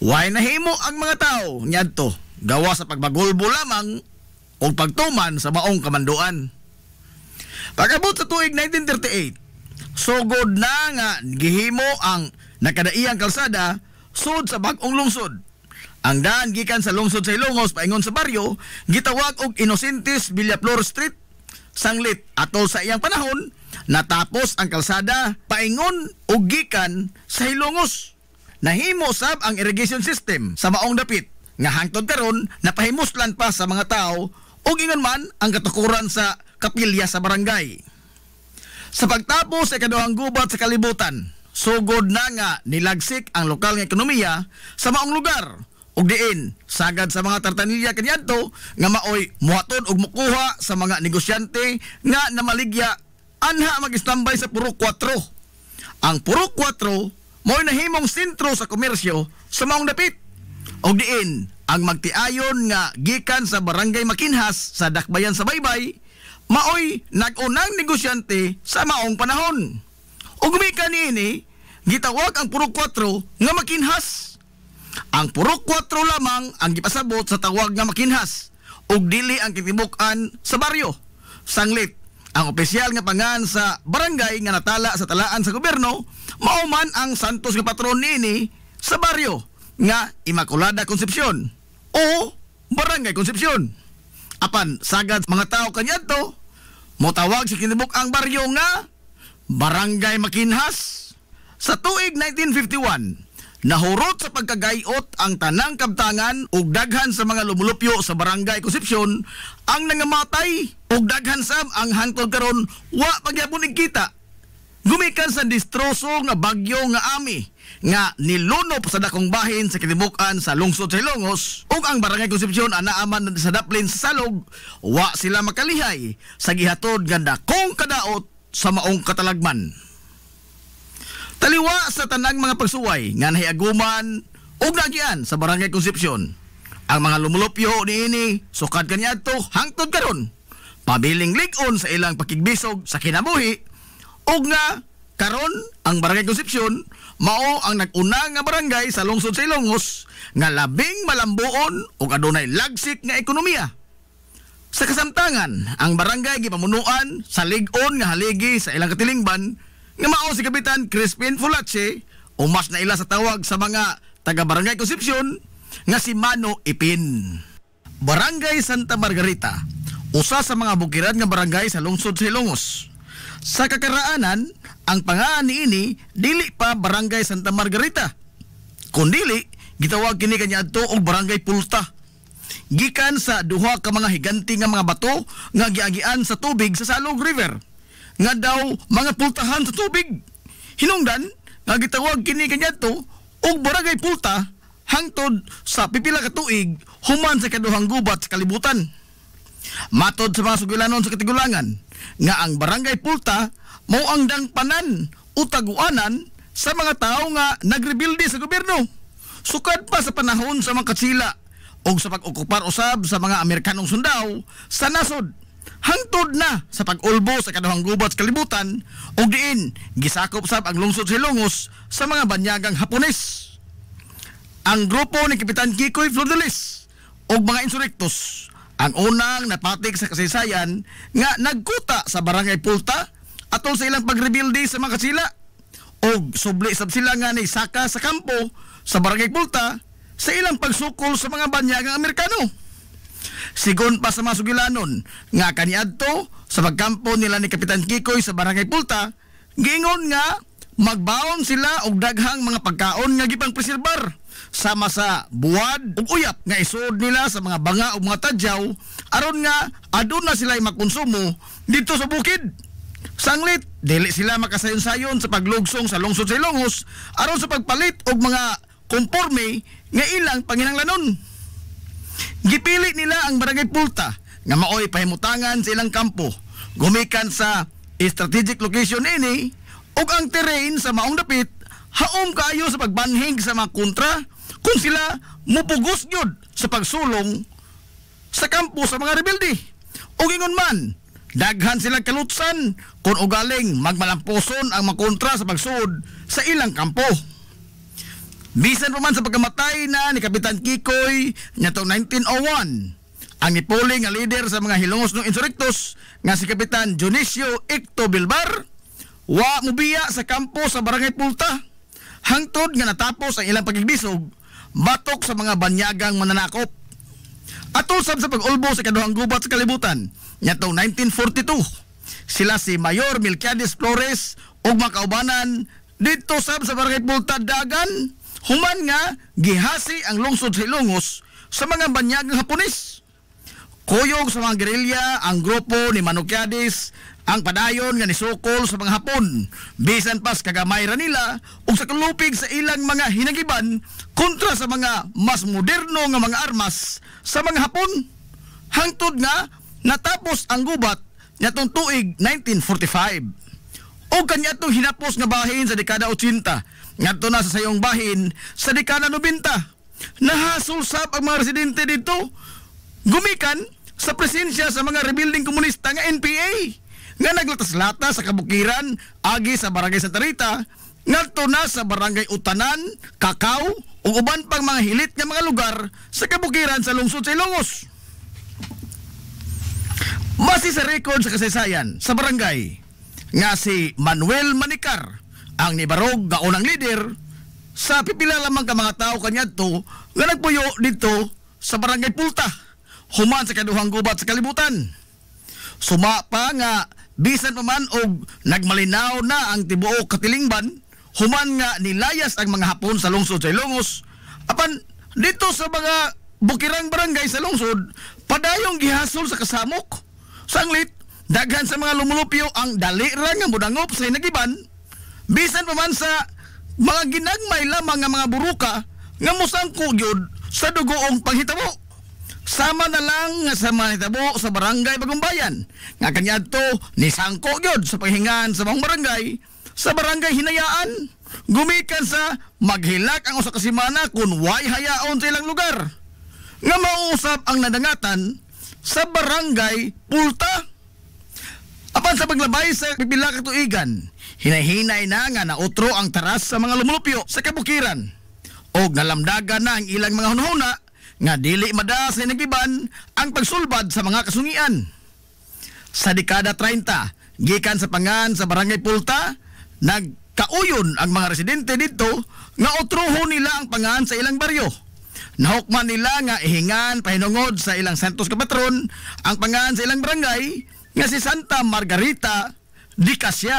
C: Way nahimo ang mga tao niadto gawa sa pagbagulbo lamang o pagtuman sa maong kamanduan. Pag-abot sa tuig 1938, sugod na nga gihimo ang nakadaiyang kalsada sud sa bagong lungsod. Ang daan gikan sa lungsod sa Ilongos paingon sa baryo gitawag og Inocentes Villaflor Street. Sanglit atol sa iyang panahon natapos ang kalsada paingon og gikan sa Ilongos. Nahimo sab ang irrigation system sa maong dapit nga hangtod karon napahimuslan pa sa mga tao ug ingon man ang katukuran sa kapilya sa barangay. Sa pagtapos sa ikaduhang gubat sa kalibutan, sugod na nga nilagsik ang lokal nga ekonomiya sa maong lugar ug diin sagad sa mga tartanilya kaniadto nga maoy muhatod og mukuha sa mga negosyante nga namaligya anha mag-standby sa Purok 4. Ang Purok 4 mo'y nahimong sentro sa komersyo sa maong dapit ug diin ang magtiayon nga gikan sa Barangay Makinhas sa Dakbayan sa Baybay maoy nag-unang negosyante sa maong panahon. Ug gumikan niini gitawag ang Purok 4 nga Makinhas. Ang Purok 4 lamang ang gipasabot sa tawag nga Makinhas ug dili ang kitibuk-an sa baryo. Sanglit, ang opisyal nga pangan sa barangay nga natala sa talaan sa gobyerno mao man ang santos nga patron niini sa baryo nga Immaculada Concepcion o Barangay Concepcion. Apan sagad mga tao kaniadto motawag si kinibuk-ang baryo nga Barangay Makinhas. Sa tuig 1951 nahurot sa pagkagayot ang tanang kabtangan ug daghan sa mga lumulupyo sa Barangay Concepcion ang nangamatay ug daghan sab ang hangtod karon wa pagyapon igkita. Gumikan sa distroso nga bagyo nga Ami nga nilunop sa dakong bahin sa kitibukan sa lungsod sa Ilongos ug ang Barangay Concepcion anaaman sa daplin sa salog, wa sila makalihay sa gihatod nga dakong kadaot sa maong katalagman. Taliwa sa tanang mga pagsuway nga nahiaguman ug nagian sa Barangay Concepcion. Ang mga lumulupyo niini sukad kaniadto hangtod karon pabiling lig-on sa ilang pakigbisog sa kinabuhi ug nga karon ang Barangay Concepcion mao ang nag-una nga barangay sa lungsod sa Ilongos nga labing malambuon ug adunay lagsik nga ekonomiya. Sa kasamtangan, ang barangay gipamunuan sa lig-on nga haligi sa ilang katilingban nga mao si Kapitan Crispin Fulache o mas naila sa tawag sa mga taga-Barangay Concepcion nga si Mano Ipin. Barangay Santa Margarita, usa sa mga bukiran nga barangay sa lungsod sa Ilongos. Sa kakaraanan, ang pangaan niini dili pa Barangay Santa Margarita, kundili gitawag kini kaniadto og Barangay Pulta. Gikan sa duha ka mga higanti nga mga bato nga giagian sa tubig sa Salog River nga daw mga pultahan sa tubig. Hinungdan nga gitawag kini kaniadto og Barangay Pulta hangtod sa pipila ka tuig human sa kaduhang gubat sa kalibutan. Matod sa mga sugilanon sa katigulangan nga ang Barangay Pulta mao ang dangpanan o taguanan sa mga tao nga nagrebilde sa gobyerno sukad pa sa panahon sa mga katsila o sa pag-okupar usab sa mga Amerikanong sundao sa nasod hangtod na sa pag-ulbo sa kaduhang gubat sa kalibutan ug diin gisakop sab ang lungsod sa Ilongos sa mga banyagang Hapones. Ang grupo ni Kapitan Kikoy Flordelis ug mga insurektos ang unang napatik sa kasaysayan nga nagkuta sa Barangay Pulta atol sa ilang pagrebilde sa mga katsila ug subli sab sila nga ni saka sa kampo sa Barangay Pulta sa ilang pagsukol sa mga banyagang Amerikano. Sigon pa sa mga sugilanon nga kaniadto sa pagkampo nila ni Kapitan Kikoy sa Barangay Pulta, giingon nga magbaon sila og daghang mga pagkaon nga gipang preserbar sama sa buwad ug uyap nga isud nila sa mga banga ug mga tadyaw aron nga aduna sila makonsumo dito sa bukid. Sanglit dili sila makasayon-sayon sa paglugsong sa lungsod sa Ilongos aron sa pagpalit og mga konporme nga ilang panginahanglanon. Gipili nila ang Barangay Pulta nga maoy pahimutangan sa ilang kampo gumikan sa strategic location ini ug ang terrain sa maong dapit haom kaayo sa pagbanhig sa mga kontra kung sila mupugos gyud sa pagsulong sa kampo sa mga rebelde. Ug ingon man daghan sila kalutsan kung ugaling magmalamposon ang mga kontra sa pagsud sa ilang kampo. Bisan pa man sa pagkamatay na ni Kapitan Kikoy nga taong 1901, ang nipuli nga leader sa mga Hilongos ng insurektos nga si Kapitan Dionisio Icto Bilbar, wa mubiya sa kampo sa Barangay Pulta. Hangtod nga natapos ang ilang pagigbisog, batok sa mga banyagang mananakop. Atol sab sa pag-ulbo sa kaduhang gubat sa kalibutan, nga taong 1942, sila si Mayor Melquiades Flores ug mga kaubanan dito sab sa Barangay Pulta dagan human nga gihasi ang lungsod sa Ilongos sa mga banyagang Hapones. Kuyog sa mga gerilya ang grupo ni Melquiades ang padayon nga nisukol sa mga Hapon bisan pas kagamay ra nila ug sa kalupig sa ilang mga hinagiban kontra sa mga mas moderno nga mga armas sa mga Hapon. Hangtod nga natapos ang gubat nitong tuig 1945 o kanyatong hinapos nga bahin sa dekada 80 ngadto na sa sayong bahin sa dekada 90. Nahasol sab ang mga residente dito gumikan sa presensya sa mga rebuilding komunista nga NPA nga naglatas-lata sa kabukiran agi sa Barangay Santa Rita ngadto na sa Barangay Utanan, Kakao ug uban pang mga hilit nga mga lugar sa kabukiran sa lungsod sa Ilongos. Base sa record sa kasaysayan sa barangay nga si Manuel Manicar ang nibarog nga unang leader sa pipila lamang ka mga tao kanyadto nga nagpuyo dito sa barangay Pulta human sa kaduhang gubat sa kalibutan. Suma pa nga bisan pa man og nagmalinaw na ang tibuok katilingban human nga nilayas ang mga Hapon sa lungsod sa Ilongos apan dito sa mga bukirang barangay sa lungsod padayong gihasol sa kasamok. Sanglit daghan sa mga lumulupyo ang dali ra nga modangop sa hinagiban bisan pa man sa mga ginagmay lamang nga mga buruka nga musangko gyud sa dugoong panghitabo. Sama na lang nga sa manghitabo sa barangay Bagong Bayan nga kanyadto ni sangko gyud sa paghingan sa mga barangay sa barangay Hinayaan gumikan sa maghilak ang usa ka semana kun way hayaon sa ilang lugar nga mauusap ang nadangatan sa barangay Pulta. Apan sa paglabay sa pipila ka tuigan, hinahinay na nga nautro ang taras sa mga lumulupyo sa kabukiran. O nalamdagan na ang ilang mga hunahuna nga dili mada sa hinagiban ang pagsulbad sa mga kasungian. Sa dekada 30, gikan sa pangan sa barangay Pulta, nagkauyon ang mga residente dito nga utrohon nila ang pangan sa ilang baryo. Nahukman nila nga ihingan pahinungod sa ilang santos kapatron ang pangan sa ilang barangay nga si Santa Margarita di Cassia.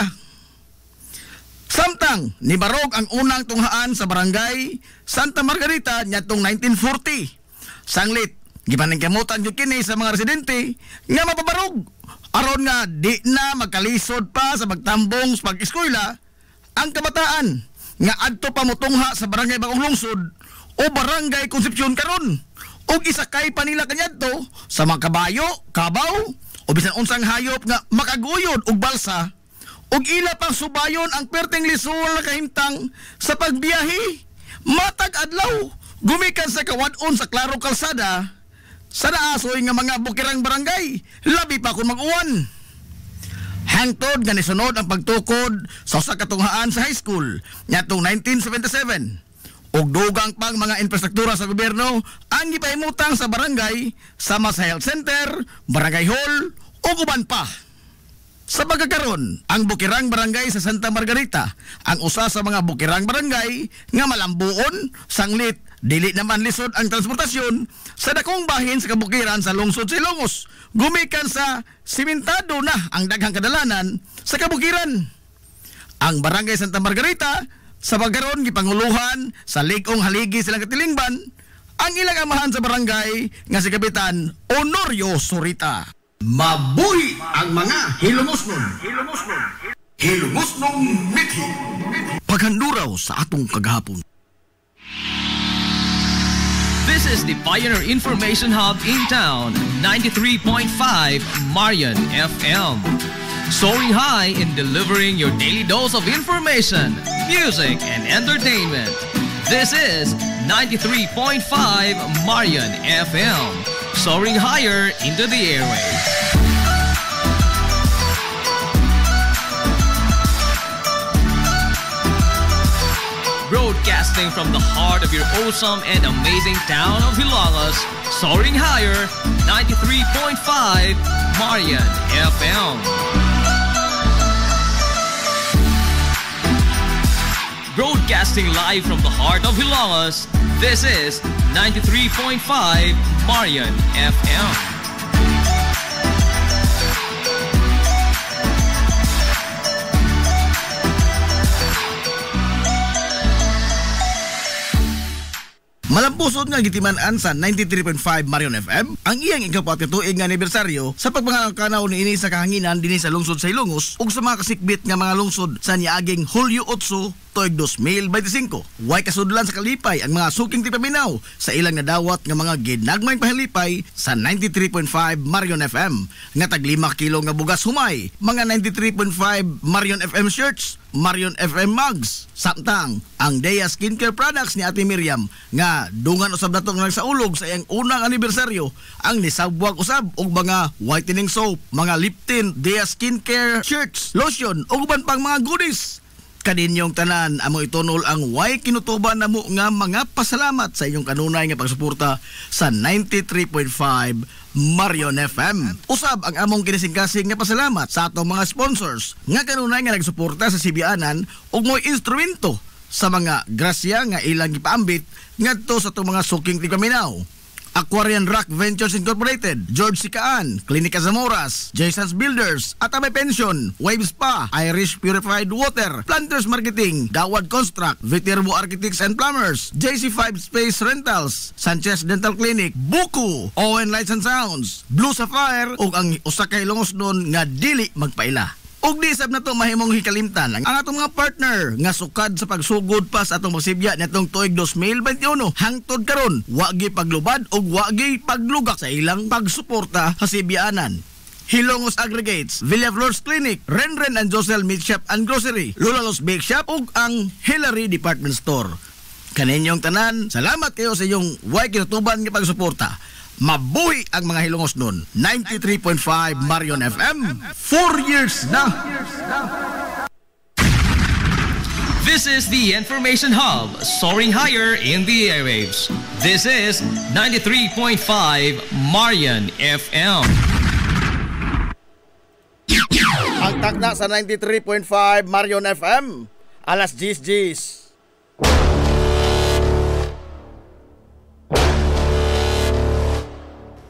C: Samtang nibarog ang unang tunghaan sa barangay Santa Margarita nyatong 1940. Sanglit gipaningkamutan gyud kini sa mga residente nga mapabarog aron nga di na magkalisod pa sa pagtambong sa pag-eskwela ang kabataan nga adto pa motungha sa barangay Bagong Lungsod o barangay Concepcion karon ug isakay pa nila kanyadto sa mga kabayo, kabaw o bisan unsang hayop nga makaguyod og balsa ug ila pang subayon ang perteng lisol na kahimtang sa pagbiyahe matag adlaw gumikan sa kawad-on sa klaro kalsada sa naasoy nga mga bukirang barangay labi pa kung mag-uwan. Hangtod nga nisunod ang pagtukod sa usa ka tunghaan sa high school nyatong 1977 ug dugang pang mga infrastruktura sa gobyerno ang gipahimutang sa barangay sama sa health center, barangay hall ug uban pa. Sa pagkakaron, ang bukirang barangay sa Santa Margarita ang usa sa mga bukirang barangay nga malambuon, sanglit, dili naman lisod ang transportasyon sa dakong bahin sa kabukiran sa lungsod sa Ilongos. Gumikan sa simentado na ang daghang kadalanan sa kabukiran. Ang barangay Santa Margarita sa pagkaron gipanguluhan sa Ligong Haligi silang katilingban ang ilang amahan sa barangay nga si Kapitan Honorio Surita.
B: Mabuhi ang mga hilumosnon. Hilumosnong mithi.
C: Paghanduraw sa atong kagahapon.
A: This is the Pioneer Information Hub in town, 93.5 Marian FM. Soaring high in delivering your daily dose of information, music, and entertainment. This is 93.5 Marian FM. Soaring higher into the airwaves. Broadcasting from the heart of your awesome and amazing town of Hilangas, soaring higher, 93.5 Marian FM. Broadcasting live from the heart of Hilangas, this is 93.5 Marian FM.
C: Malampusod nga gitiman-an sa 93.5 Marion FM ang iyang ikapat tuig nga anibersaryo sa pagpangangkanaw niini sa kahanginan dinhi sa lungsod sa Ilongos ug sa mga kasikbit nga mga lungsod sa niaging Hulyo 8 tuig 2025. Way kasudlan sa kalipay ang mga suking tipaminaw sa ilang nadawat nga mga ginagmayng pahalipay sa 93.5 Marion FM nga tag 5 kilo nga bugas humay, mga 93.5 Marion FM shirts, Marion FM mugs. Samtang ang Dea Skincare Products ni Ate Miriam nga dungan usab nato nga nagsaulog sa iyang unang anibersaryo ang nisabwag usab og mga whitening soap, mga lip tint, Dea Skincare shirts, lotion ug uban pang mga goodies. Kaninyong tanan amo itunol ang way kinutuban namo nga mga pasalamat sa inyong kanunay nga pagsuporta sa 93.5 Marion FM. Usab ang among kinising-kasing nga pasalamat sa atong mga sponsors nga kanunay nga nagsuporta sa Sibianan ug mo'y instrumento sa mga grasya nga ilang gipaambit ngadto sa atong mga suking tigpaminaw. Aquarian Rock Ventures Incorporated, George Sicaan, Klinika Zamoras, Jason's Builders, Atamay Pension, Wave Spa, Irish Purified Water, Planters Marketing, Dawad Construct, Viterbo Architects and Plumbers, JC5 Space Rentals, Sanchez Dental Clinic, Buku, Owen Lights and Sounds, Blue Sapphire, ug ang usa ka Ilongosnon nga dili magpaila. Og di sab na to mahimong hikalimtan ang atong mga partner nga sukad sa pagsugod pa sa atong pagsibya nitong tuig 2021 hangtod karon wagi paglubad og wagi paglugak sa ilang pagsuporta sa Sibianan. Hilongos Aggregates, Villa Flores Clinic, Renren and Josel Meat Shop and Grocery, Lulalos Bake Shop ug ang Hillary Department Store. Kaninyong tanan, salamat kayo sa inyong way kinutuban nga pagsuporta. Mabuhi ang mga Hilongos nun. 93.5 Marion FM. 4 years na.
A: This is the Information Hub, soaring higher in the airwaves. This is 93.5 Marion FM.
C: Ang tagna sa 93.5 Marion FM. Alas 10:10.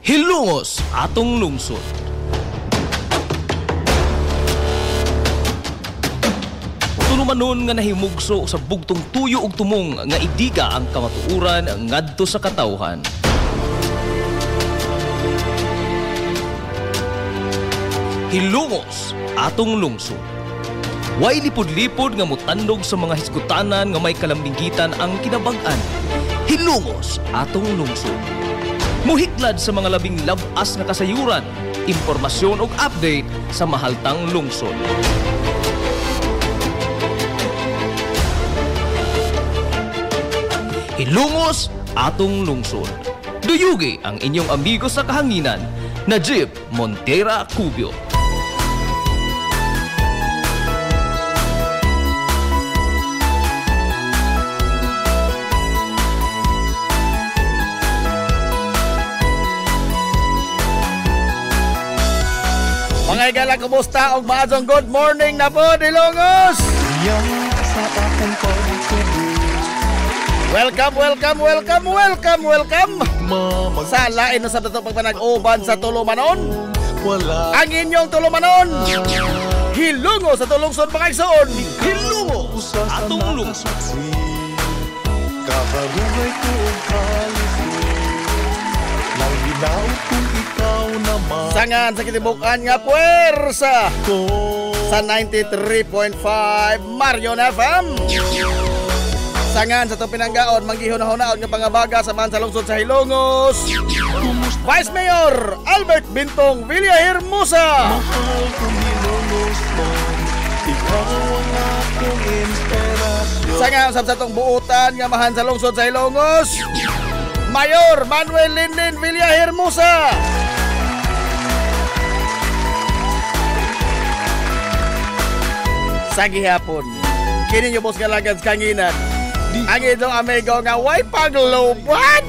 A: Hilongos atong lungsod. Tulumanon nga nahimugso sa bugtong tuyo ug tumong nga idiga ang kamatuuran ngadto sa katawhan. Hilongos atong lungsod. Way lipod-lipod nga mutandog sa mga hisgutanan nga may kalambingitan ang kinabag-an. Hilongos atong lungsod. Muhiklad sa mga labing labas na kasayuran, impormasyon ug update sa mahaltang lungsod. Hilongos atong lungsod. Duyugi ang inyong amigo sa kahanginan, Najib Montera Cubio.
C: Mga igala, kumusta? Og maadong good morning na po, Hilongos! Welcome! Sa lain na sa dato pagpanag-uban sa Tulumanon. Ang inyong Tulumanon. Hilongos sa Tulungsod, mga igsoon. Hilongos atong lungsod.
D: Kakarugay ko ang kalisod nang ginaw kung ikaw naman.
C: Sangan sa kitibukan nga puwersa sa 93.5 Marion FM. Sangan sa itong pinanggaon, manggihuna-hunaon nga pangabaga sa man sa lungsod sa Hilongos. Vice Mayor Albert Bintong Villahermosa.
D: Mahal kong Hilongos mo, ikaw ang akong inspirasyon.
C: Sangan sa itong buutan nga mahan sa lungsod sa Hilongos, Mayor Manuel Linden Villahermosa. Sa gihapon, kini nyo boss kalagad sa kanginan. Ang itong amigo nga way paglubad.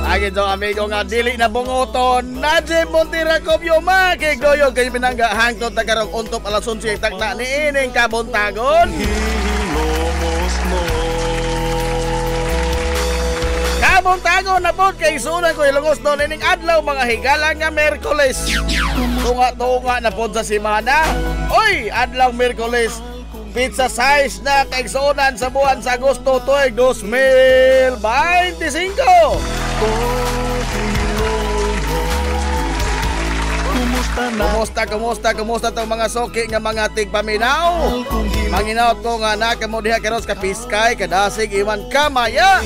C: Ang itong amigo nga dili na bungoton. Najib Montera Cubio, makigoyog kayo pinangga hangtod na karong untop alas 11 takna ni ining kabuntagon.
D: Hilongos mo.
C: Kabuntagon na po kay sunan ko Hilongos doon ining adlaw mga higala nga Merkules. Tunga-tunga na po sa simana. Oy, adlaw Merkules. Pizza size na kaigsunan sa buwan sa Agosto tuig 2025. Kumusta tong mga soki nga mga tigpaminaw? Manginaot ko nga na kamo diha karon ka Piskay, kadasig iwan kamaya.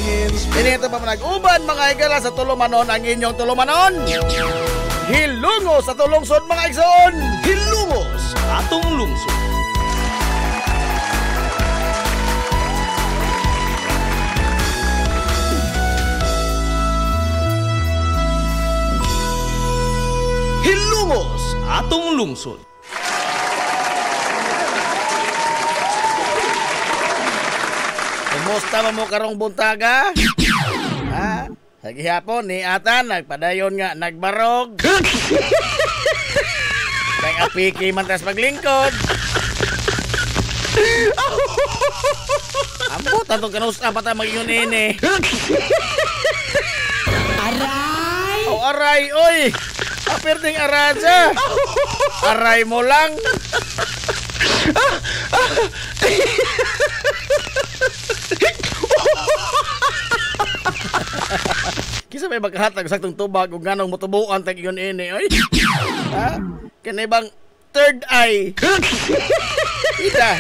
C: Dinito pa manag-uban mga higala sa Tulumanon ang inyong Tulumanon. Hilongos sa tulungsod mga igsoon.
A: Hilongos atong lungsod. Hilongos atong lungsod.
C: Kumusta mo karong buntaga? Ha?
E: Sa gihapon ni ata nagpadayon nga nagbarog. Kay apiki man tas maglingkod. Ambot atong kanusta pa ta mag-ingon ini. Aray! Oh, aray, oy! Aperting araja! Aray mo lang! Kisa may magkahatag sa itong tubag kung ganong motubuan tag yun ini, oy! Ha? Kaya bang third eye? Ida!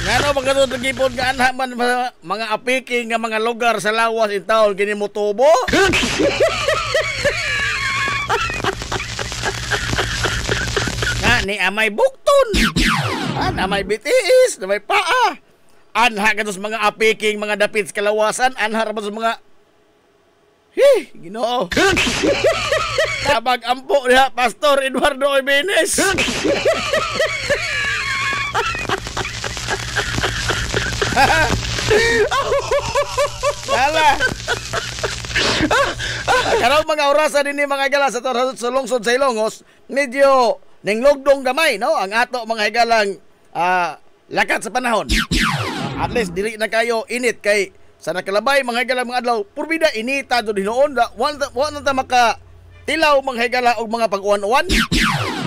E: Ngano magkatutog ipon nga anha man mga apiki nga mga lugar sa lawas in taon kini motubo? Nga ni amay bukton. Na may bitiis, na may paa. Anha katos mga apiking mga dapit sa kalawasan, anha ra sa mga Ginoo. Tabag ampo diha Pastor Eduardo Jimenez. Lala. Karon mga orasan dinhi mga higala sa lungsod sa Ilongos, medyo ninglugdong gamay no ang ato mga higalang lakat sa panahon. At least dili na kayo init kay sa nakalabay mga higala mga adlaw purbida inita do hinoon da wa na ta maka tilaw mga higala og mga pag-uwan-uwan.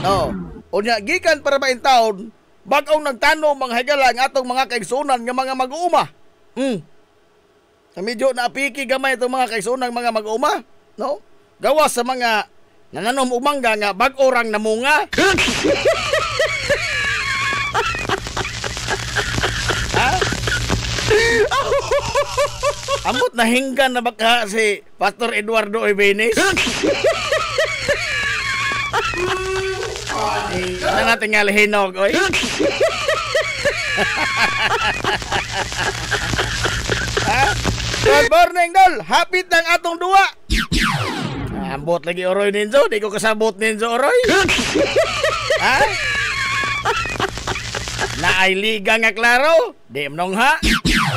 E: No. Unya gikan para ba in taon bag-ong nagtanong mga higala ang atong mga kaigsunan nga mga mag-uuma. Medyo naapiki gamay itong mga kaigsunan mga mag-uuma, no? Gawas sa mga nananom umangga nga bag-orang namunga. Ha? Amot na hinggan na baka si Pastor Eduardo Jimenez. Na natin nga lihinog, oy. Good morning, Dol. Hapit ng atong duwa. Ambot lagi oroy ninjo. Di ko kasabot ninjo oroy. Ha? Naay liga nga klaro. Di mnong ha.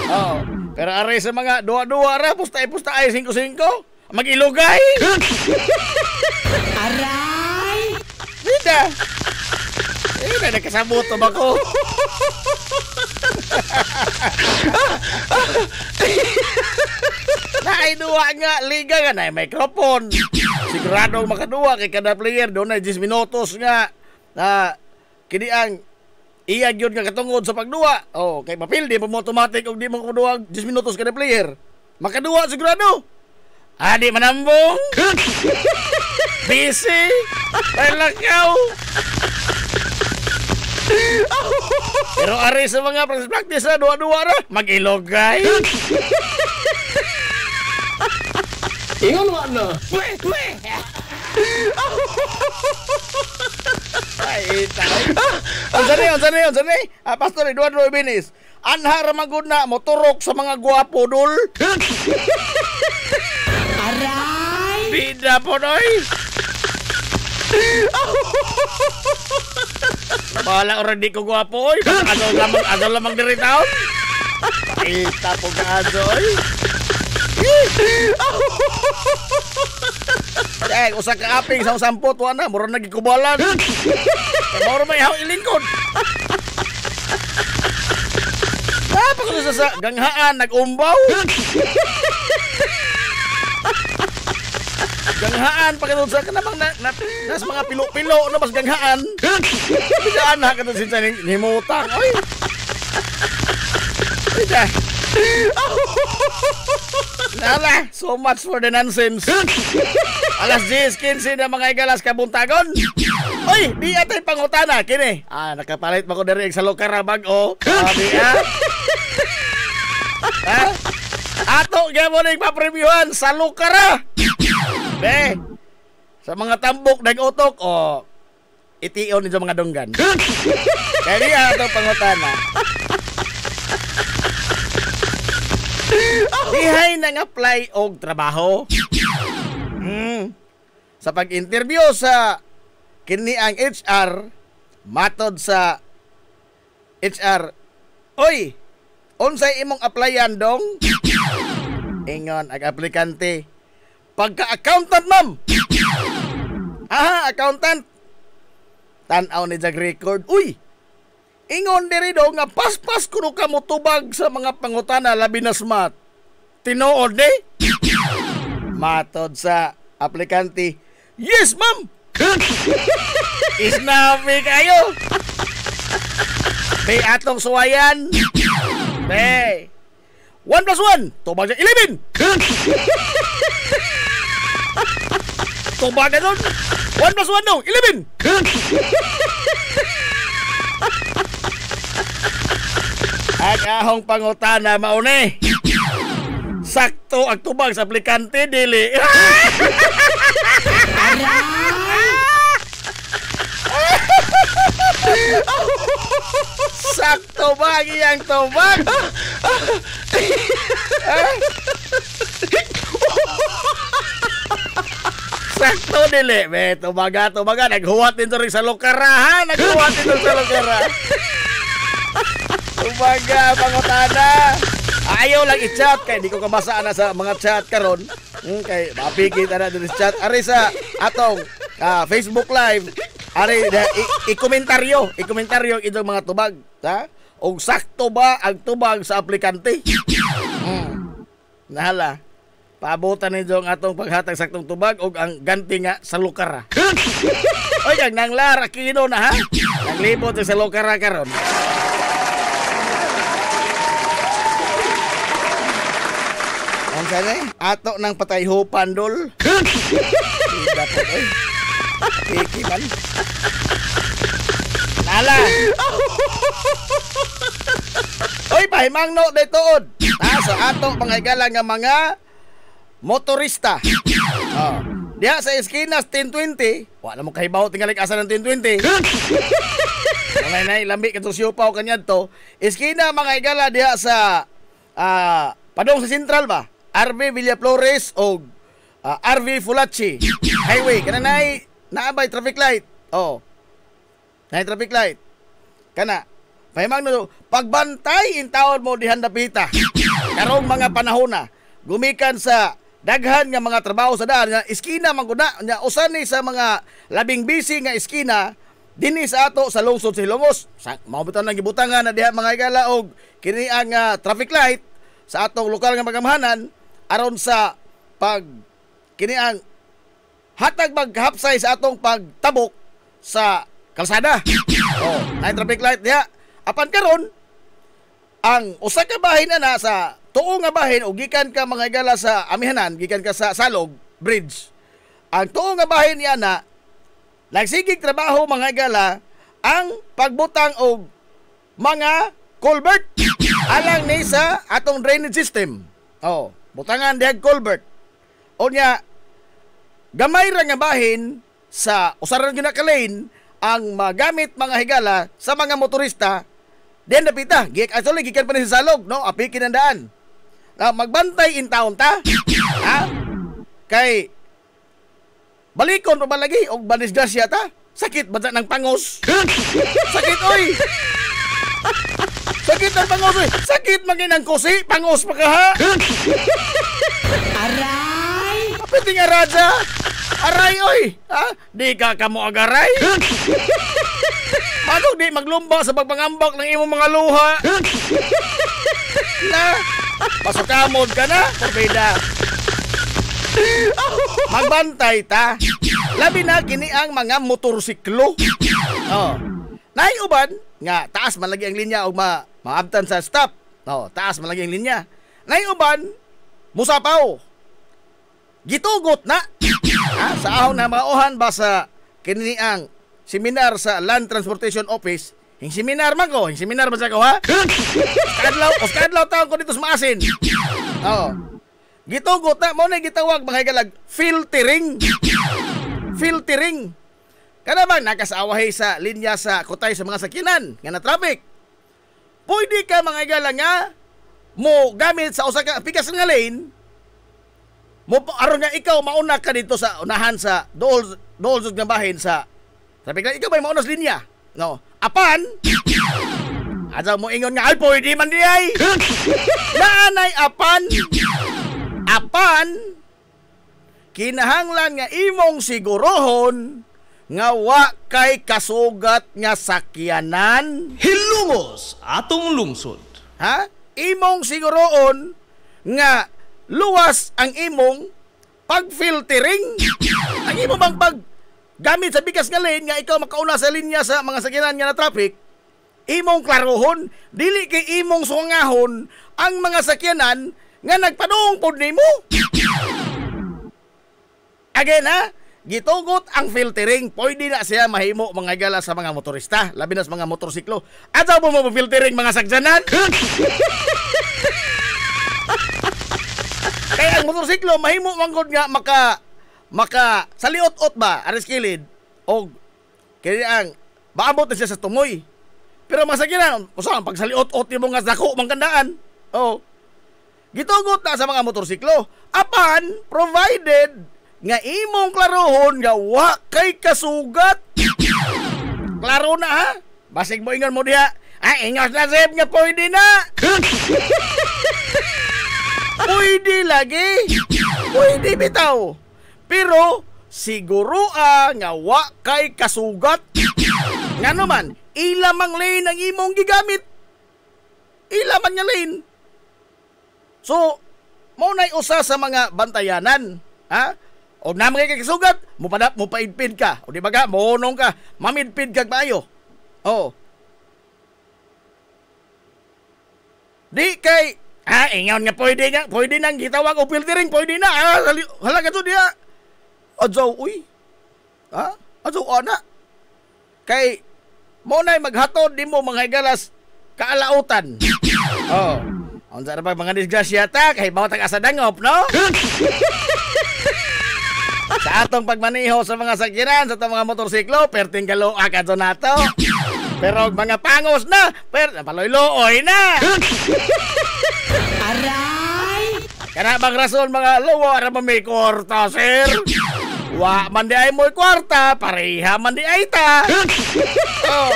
E: Oh. Pero aray sa mga duwa-duwa ra. Pusta-pusta ay 5-5. Mag-ilugay. Aray. Vida. Nakasabot to ba ko? Naay duwa nga liga nga na microphone. Sigurado makaduwa kay kada player doon na 10 minutos nga kini ang iya gyud nga katungod sa pagduwa. Oh, kay papil di mo automatic og di mo kuduwa 10 minutos kada player. Makaduwa sigurado. Adi manambong. Busy. Lakaw. Pero ari sa mga practice na duwa-duwa ra mag-ilogay.
B: Ingon mo na.
E: Ay, Unsa ni? Pastor Eduardo Jimenez. Anha ra magud na moturok sa mga gwapo dul. Aray! Bida po noy. Bala ora di ko gwapo oy. Ano lamang diri taon. Kita po gaado oy. Usa ka aping sa sampot wa na mura nagikubalan. Mura may haw ilingkod. Pag sa ganghaan nag-umbaw. Ganghaan pagkatod sa kanamang nas mga pilo-pilo na mas ganghaan. Bigaan na katod sinsa himutang. Oy. Ida. Nala, so much for the nonsense. Alas 10:15 na mga igalas kabuntagon. Oy, di atay pangutana kini. Nakapalit pa ko diri sa lokara bag-o. Sabi Ato gyapon ning paprebyuhan sa lokara. Be. Sa mga tambok nag-utok itiyon din sa mga dunggan. Kaya ato pangutana. Dihay nang apply og trabaho. Sa pag-interview sa kini ang HR matod sa HR. Oy, unsay imong applyan dong? Ingon ang aplikante. Pagka-accountant, ma'am. Aha, accountant. Tanaw ni jag record. Uy. Ingon diri do nga paspas kuno ka mo tubag sa mga pangutana labi na smart. Tinuod ni? Matod sa aplikante. Yes, ma'am. Isnabi kayo. Be atong suwayan. Be. 1 plus 1. Tubag na 11. Tubag na doon. 1 plus 1 no. 11. Ang ahong pangutana mauni. Sakto ang tubag sa aplikante dili. Sakto ba ang iyang tubag? Sakto dili. Be, tubaga. Naghuwat din rin sa lokara, ha? Naghuwat din sa lokara. Tubaga, pangutana. Ayaw lang i-chat kay di ko kabasa na sa mga chat karon. Kay mapikit na din sa chat. Ari sa atong Facebook Live. Ari i-komentaryo itong mga tubag, ha? Og sakto ba ang tubag sa aplikante? Nahala. Paabutan ninyo ang atong paghatag saktong tubag og ang ganti nga sa lukara. Oy, kag nang lara kino na ha. Naglibot sa lukara karon. Ang sanay, ato nang patayho pandol. Dapat oy. Piki man. Nala. Oy, pahimang no daytood. Sa ato panghigala nga mga motorista. Diha sa eskinas 1020, wala mo kahibaw tingali asa ng 1020. Mga nay lambi kadto siupaw kanyadto. Eskina mga higala diha sa padong sa Sentral ba? RV Villaflores o RV Fulachi Highway. Kananay naabay traffic light. Nay traffic light. Kana pahimang no pagbantay in taon mo dihan dapita. Karong mga panahon na gumikan sa daghan nga mga trabaho sa daan nga eskina man gud na usan ni sa mga labing busy nga eskina dinhi sa ato sa lungsod sa Hilongos. Mao bitan nang gibutangan na diha mga higala og kini ang traffic light sa atong lokal nga magamhanan aron sa pag kini ang hatag maghapsay sa atong pagtabok sa kalsada. Nay traffic light diha. Apan karon ang usa ka bahin na sa tuo nga bahin o gikan ka mga higala sa amihanan, gikan ka sa Salog Bridge. Ang tuo nga bahin niya na nagsigig trabaho mga higala ang pagbutang og mga culvert alang ni sa atong drainage system. Butangan diag culvert. Unya gamay ra nga bahin sa usaran ginakalain ang magamit mga higala sa mga motorista. Den dapita, actually gikan pa ni sa Salog, no? Apikin ang daan. Magbantay in town ta. Ha? Kay balikon pa ba lagi og banisgrasya ta? Sakit ba ng pangos? Sakit oy. Sakit ang pangos oy. Sakit magin ang kusi, pangos pa ka ha. Aray! Pwede nga raja. Aray oy. Ha? Di ka kamo agaray. Paano di maglumba sa pagpangambak ng imong mga luha? Na, pasukamod ka na, porbida. Magbantay ta. Labi na kini ang mga motorsiklo. Naiuban nga taas man lagi ang linya og maabtan sa stop. Taas man lagi ang linya. Naiuban musapaw. Gitugot na. Sa ahon na mauhan ba sa kini ang seminar sa Land Transportation Office. Yung seminar man ko. Yung seminar ba sa ko, ha? Kadlaw taon ko dito sa Maasin. Gitugot na. Muna gitawag mga higalag. Filtering. Kada bang nakasawahay sa linya sa kutay sa mga sakyanan nga na traffic. Pwede ka mga higalang nga mo gamit sa usa ka pikas nga lane. Mo aron nga ikaw mauna ka dito sa unahan sa dool nga bahin sa sabi ka, ikaw ba'y maunas linya? No. Apan, asa mo ingon nga, ay, pwede man di ay. Naanay, apan. Apan kinahanglan nga imong sigurohon nga wa kay kasugat nga sakyanan.
B: Hilungos atong lungsod.
E: Ha? Imong siguroon nga luwas ang imong pag-filtering. Ang imong bang paggamit sa bigas nga lane nga ikaw makauna sa linya sa mga sakyanan nga na traffic, imong klarohon, dili kay imong sungahon ang mga sakyanan nga nagpadung pod nimo. Again ha, gitugot ang filtering. Pwede na siya mahimo mga gala sa mga motorista, labi na sa mga motorsiklo. Ataw mo filtering mga sakyanan. Kaya ang motorsiklo mahimo manggod nga maka saliot-ot ba aris kilid og kaya ang maabot na siya sa tumoy. Pero masakyanan, usa pag saliot-ot mo nga dako mangkandaan. Oh. Gitugot na sa mga motorsiklo. Apan provided nga imong klarohon nga wa kay kasugat. Klaro na ha? Basig mo ingon mo diha. Ay, ingos na sib nga pwede na. Pwede lagi. Pwede bitaw. Pero siguro nga wa kay kasugat. Nga naman, ilamang lane ang imong gigamit. Ilaman nga lane. So, mo na'y usa sa mga bantayanan. Ha? O naman kay kasugat, mo paidpid ka. O di ba ka, mohonong ka, mamidpid ka maayo. O. Di kay, ingaw nga pwede nang gitawag o filtering, pwede na. Halaga to diya. Adjaw, uy. Ha? Adjaw, ana. Kay, mo na'y maghatod, di mo mga galas kaalautan. O. Ang sarap mga disgrasya ta, kay bawat ang asadangop, no? Sa atong pagmaniho sa mga sakyanan, sa atong mga motorsiklo, perting galoa ka doon nato. Pero mga pangos na, paloy-looy na. Aray! Kana bang rason mga luwa na may kwarta, sir? Wa man di ay mo'y kwarta, pareha man di ay ta. Oh,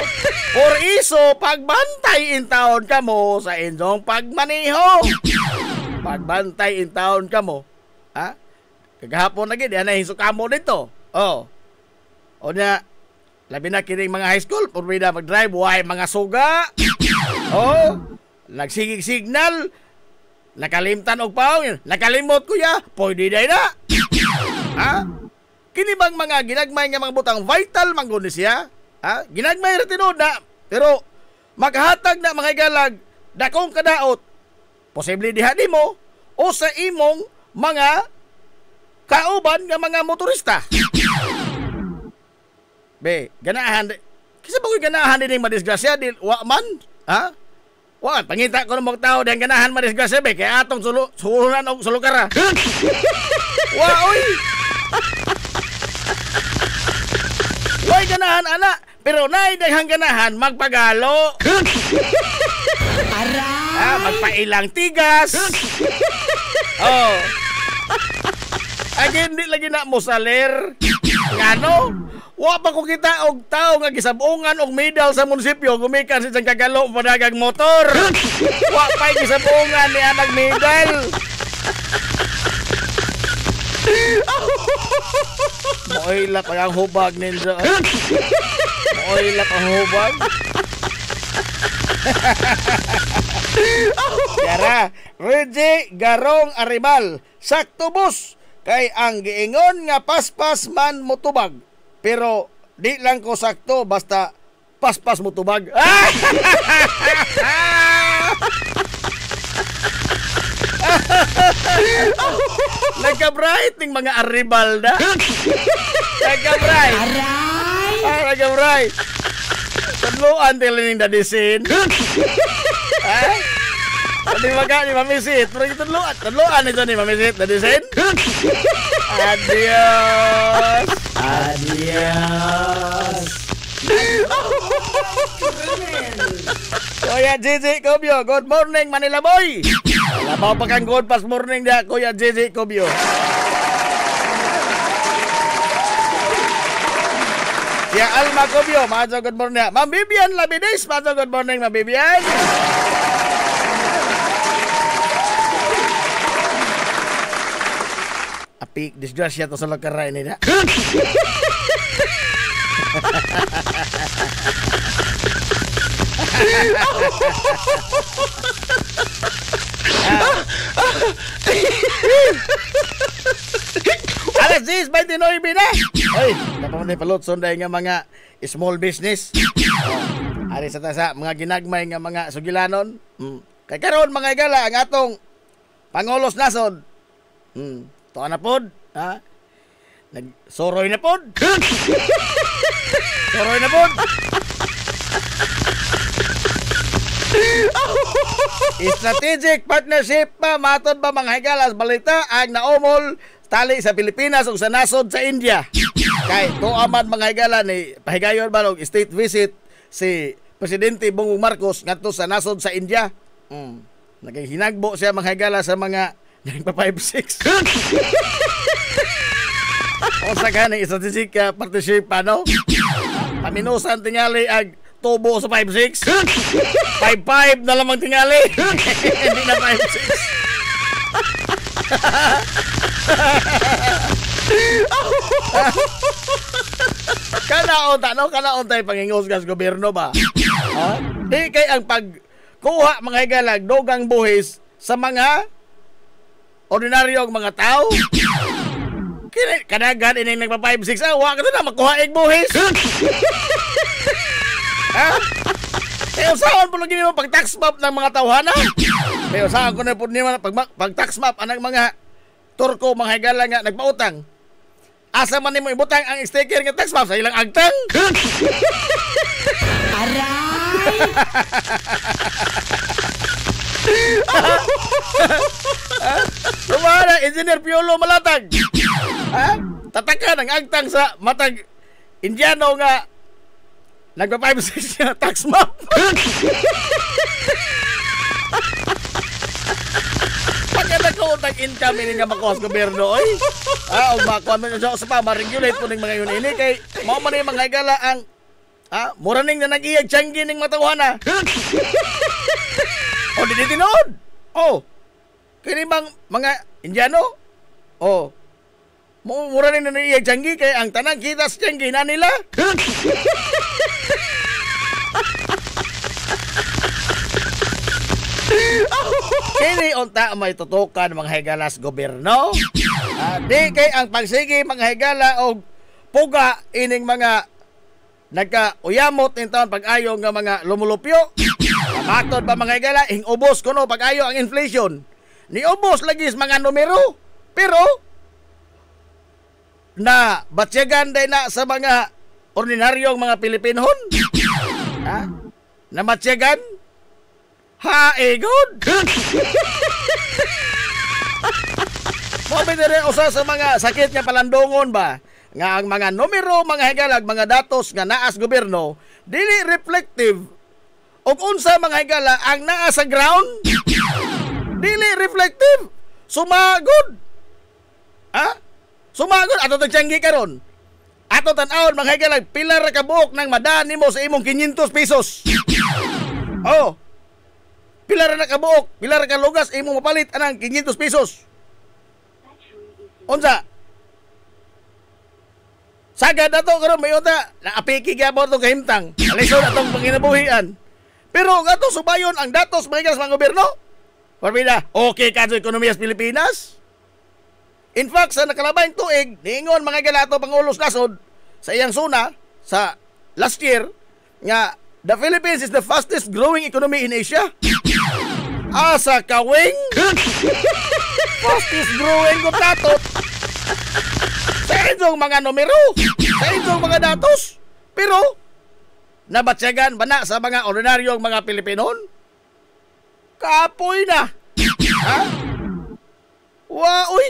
E: por iso, pagbantay in taon ka mo sa inyong pagmaniho. Pagbantay in taon ka mo. Ha? Kagahapon lagi, di na hiso kamo dito. Oh. O na, labi na kining mga high school, purwida mag-drive, why mga suga. Oh. Nagsigig signal, nakalimtan og paong, nakalimot kuya, pwede day na. Ha? Kini bang mga ginagmay nga mga butang vital mangguni siya? Ha? Ginagmay retinod na, pero maghatag na mga galag, dakong kadaot, posible diha di mo, o sa imong mga kauban nga mga motorista. Be, ganahan. Kasi ba ko'y ganahan din yung madisgrasya? Wa man? Ha? Wa, pangita ko ng mga tao din ganahan madisgrasya, be. Kaya atong sulunan o sulukara. Wa, oy! Wa'y ganahan, ana. Pero na'y daghang ganahan, magpagalo. Aray! Ha, magpailang tigas. Oh. Again, di lagi na mo saler. Ngano? Wa pa ko kita og tao nga gisabungan og medal sa munisipyo gumikan sa isang kagalo padagang motor. Wa pa'y gisabungan ni anak medal. Moilap ang hubag ninyo. Moilap ang hubag. Yara, Reggie Garong Arrimal. Sakto boss. Kay ang giingon nga paspas man motubag. Pero di lang ko sakto basta paspas motubag. Nagka-bright ning mga arribal na. Nagka-bright. Nagka-bright. Tadluan tila ning dadisin. Di maga ni mamisit. Pero tadluan ito ni mamisit. Dadisin. Adios. Adios. Kuya Gigi Cobio, good morning Manila boy. Labaw pa kang good past morning da Kuya Gigi Cobio. Ya Alma Cobio, majo good morning. Ma'am Bibian Labides, majo good morning Ma'am Bibian. Api disgrasya to sa lakaray nila. Alas 10:29 na. Oy, napamunay palot sunday nga mga small business. Ari sa tasa mga ginagmay nga mga sugilanon. Kay karon mga igala ang atong Pangulos nasod. Tuwa na pod, ha? Nagsoroy na pod. Soroy na pod. Strategic partnership pa matod ba mga higalas balita ang naumol tali sa Pilipinas ug sa nasod sa India. Kay tuaman mga higala ni pahigayon ba og state visit si Presidente Bongbong Marcos ngadto sa nasod sa India. Naging hinagbo siya mga higala sa mga nagpa 5-6. O sa kanang strategic partnership ano? Paminusan tingali ag tubo sa 5-6. 5-5 na lamang tingali. Hindi na 5-6. Kanaon tayo pangingos gas gobyerno ba? Di kay ang pagkuha mga higalag dogang buhis sa mga ordinaryong mga tao. Kanagan ining nagpa 5-6 wa ka na makuha ig buhis. Kaya usahan po lagi naman pag-tax map ng mga tawhana. Kaya usahan ko na po naman pag-tax map anang mga turko mga higala nga nagpautang. Asa man nimo ibutang ang sticker nga tax map sa ilang agtang.
F: Aray!
E: Lumana, Engineer Piolo Malatag. Tatakan ang agtang sa matag Indiano nga nagpa 5-6 nga tax map. Pagkada ko utang income ini nga makuha sa gobyerno oy. Og makuha man sa pa ma-regulate po ning mga yun ini kay mao man ni mga higala ang mura ning na nag-iyag tiyanggi ning matawhana. O di tinuod. Kini bang mga Indiano? Mura ning na nag-iyag tiyanggi kay ang tanang kita sa tiyanggi na nila. Kini unta may tutukan mga higalas gobyerno. Di kay ang pagsigi mga higala og puga ining mga nagka-uyamot in taon pag-ayo nga mga lumulupyo. Matod ba mga higala ubos kuno pag-ayo ang inflation. Ni ubos lagi sa mga numero. Pero na batsyagan day na sa mga ordinaryong mga Pilipinon. Na batsyagan good. Mabit rin usa sa mga sakit nga palandongon ba nga ang mga numero, mga higalag, mga datos nga naas gobyerno dili reflective og unsa mga higala ang naa sa ground. Dili reflective. Sumagod. Sumagod ato tagtiyanggi karon. Ato tan-awon mga higalag pila ra ka buok nang madani mo sa imong 500 pesos. Pila ra ka buok, pila ra ka lugas imong mapalit anang 500 pesos. Unsa? Sagad ato karon may uta, naapiki gyapon to kahimtang. Alisod atong panginabuhian. Pero ato subayon ang datos mga sa mga gobyerno. Parbida, okay ka sa ekonomiya sa Pilipinas? In fact, sa nakalabayng tuig, niingon mga galato Pangulos nasod sa iyang suna sa last year nga the Philippines is the fastest growing economy in Asia. Asa kawing? Fastest growing ko tatot. Sa inyong mga numero, sa inyong mga datos. Pero, nabatsyagan ba na sa mga ordinaryong mga Pilipinon? Kapoy na. Uy.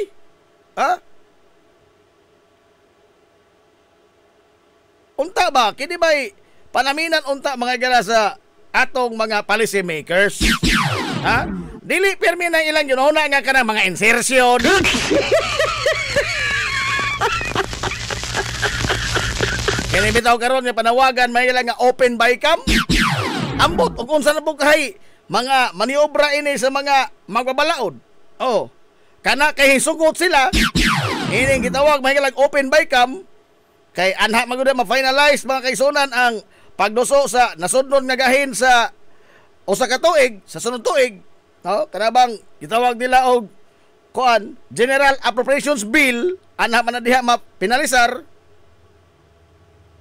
E: Unta ba? Kini ba'y panaminan unta mga gala sa atong mga policy makers? Dili pirmi na ilang yun nga ka ng mga insertion. Kaya bitaw karon nga panawagan may ilang nga open by cam. Ambot ug unsa na bukahay mga maniobra ini sa mga magbabalaod. Kana kay sugot sila Ining gitawag mahigalag open by cam kay anha magud ma-finalize mga kaigsunan ang pagduso sa nasudnon nga gahin sa usa ka tuig sa sunod tuig, no? Kanabang gitawag nila og kuan General Appropriations Bill anha man na diha mapinalisar.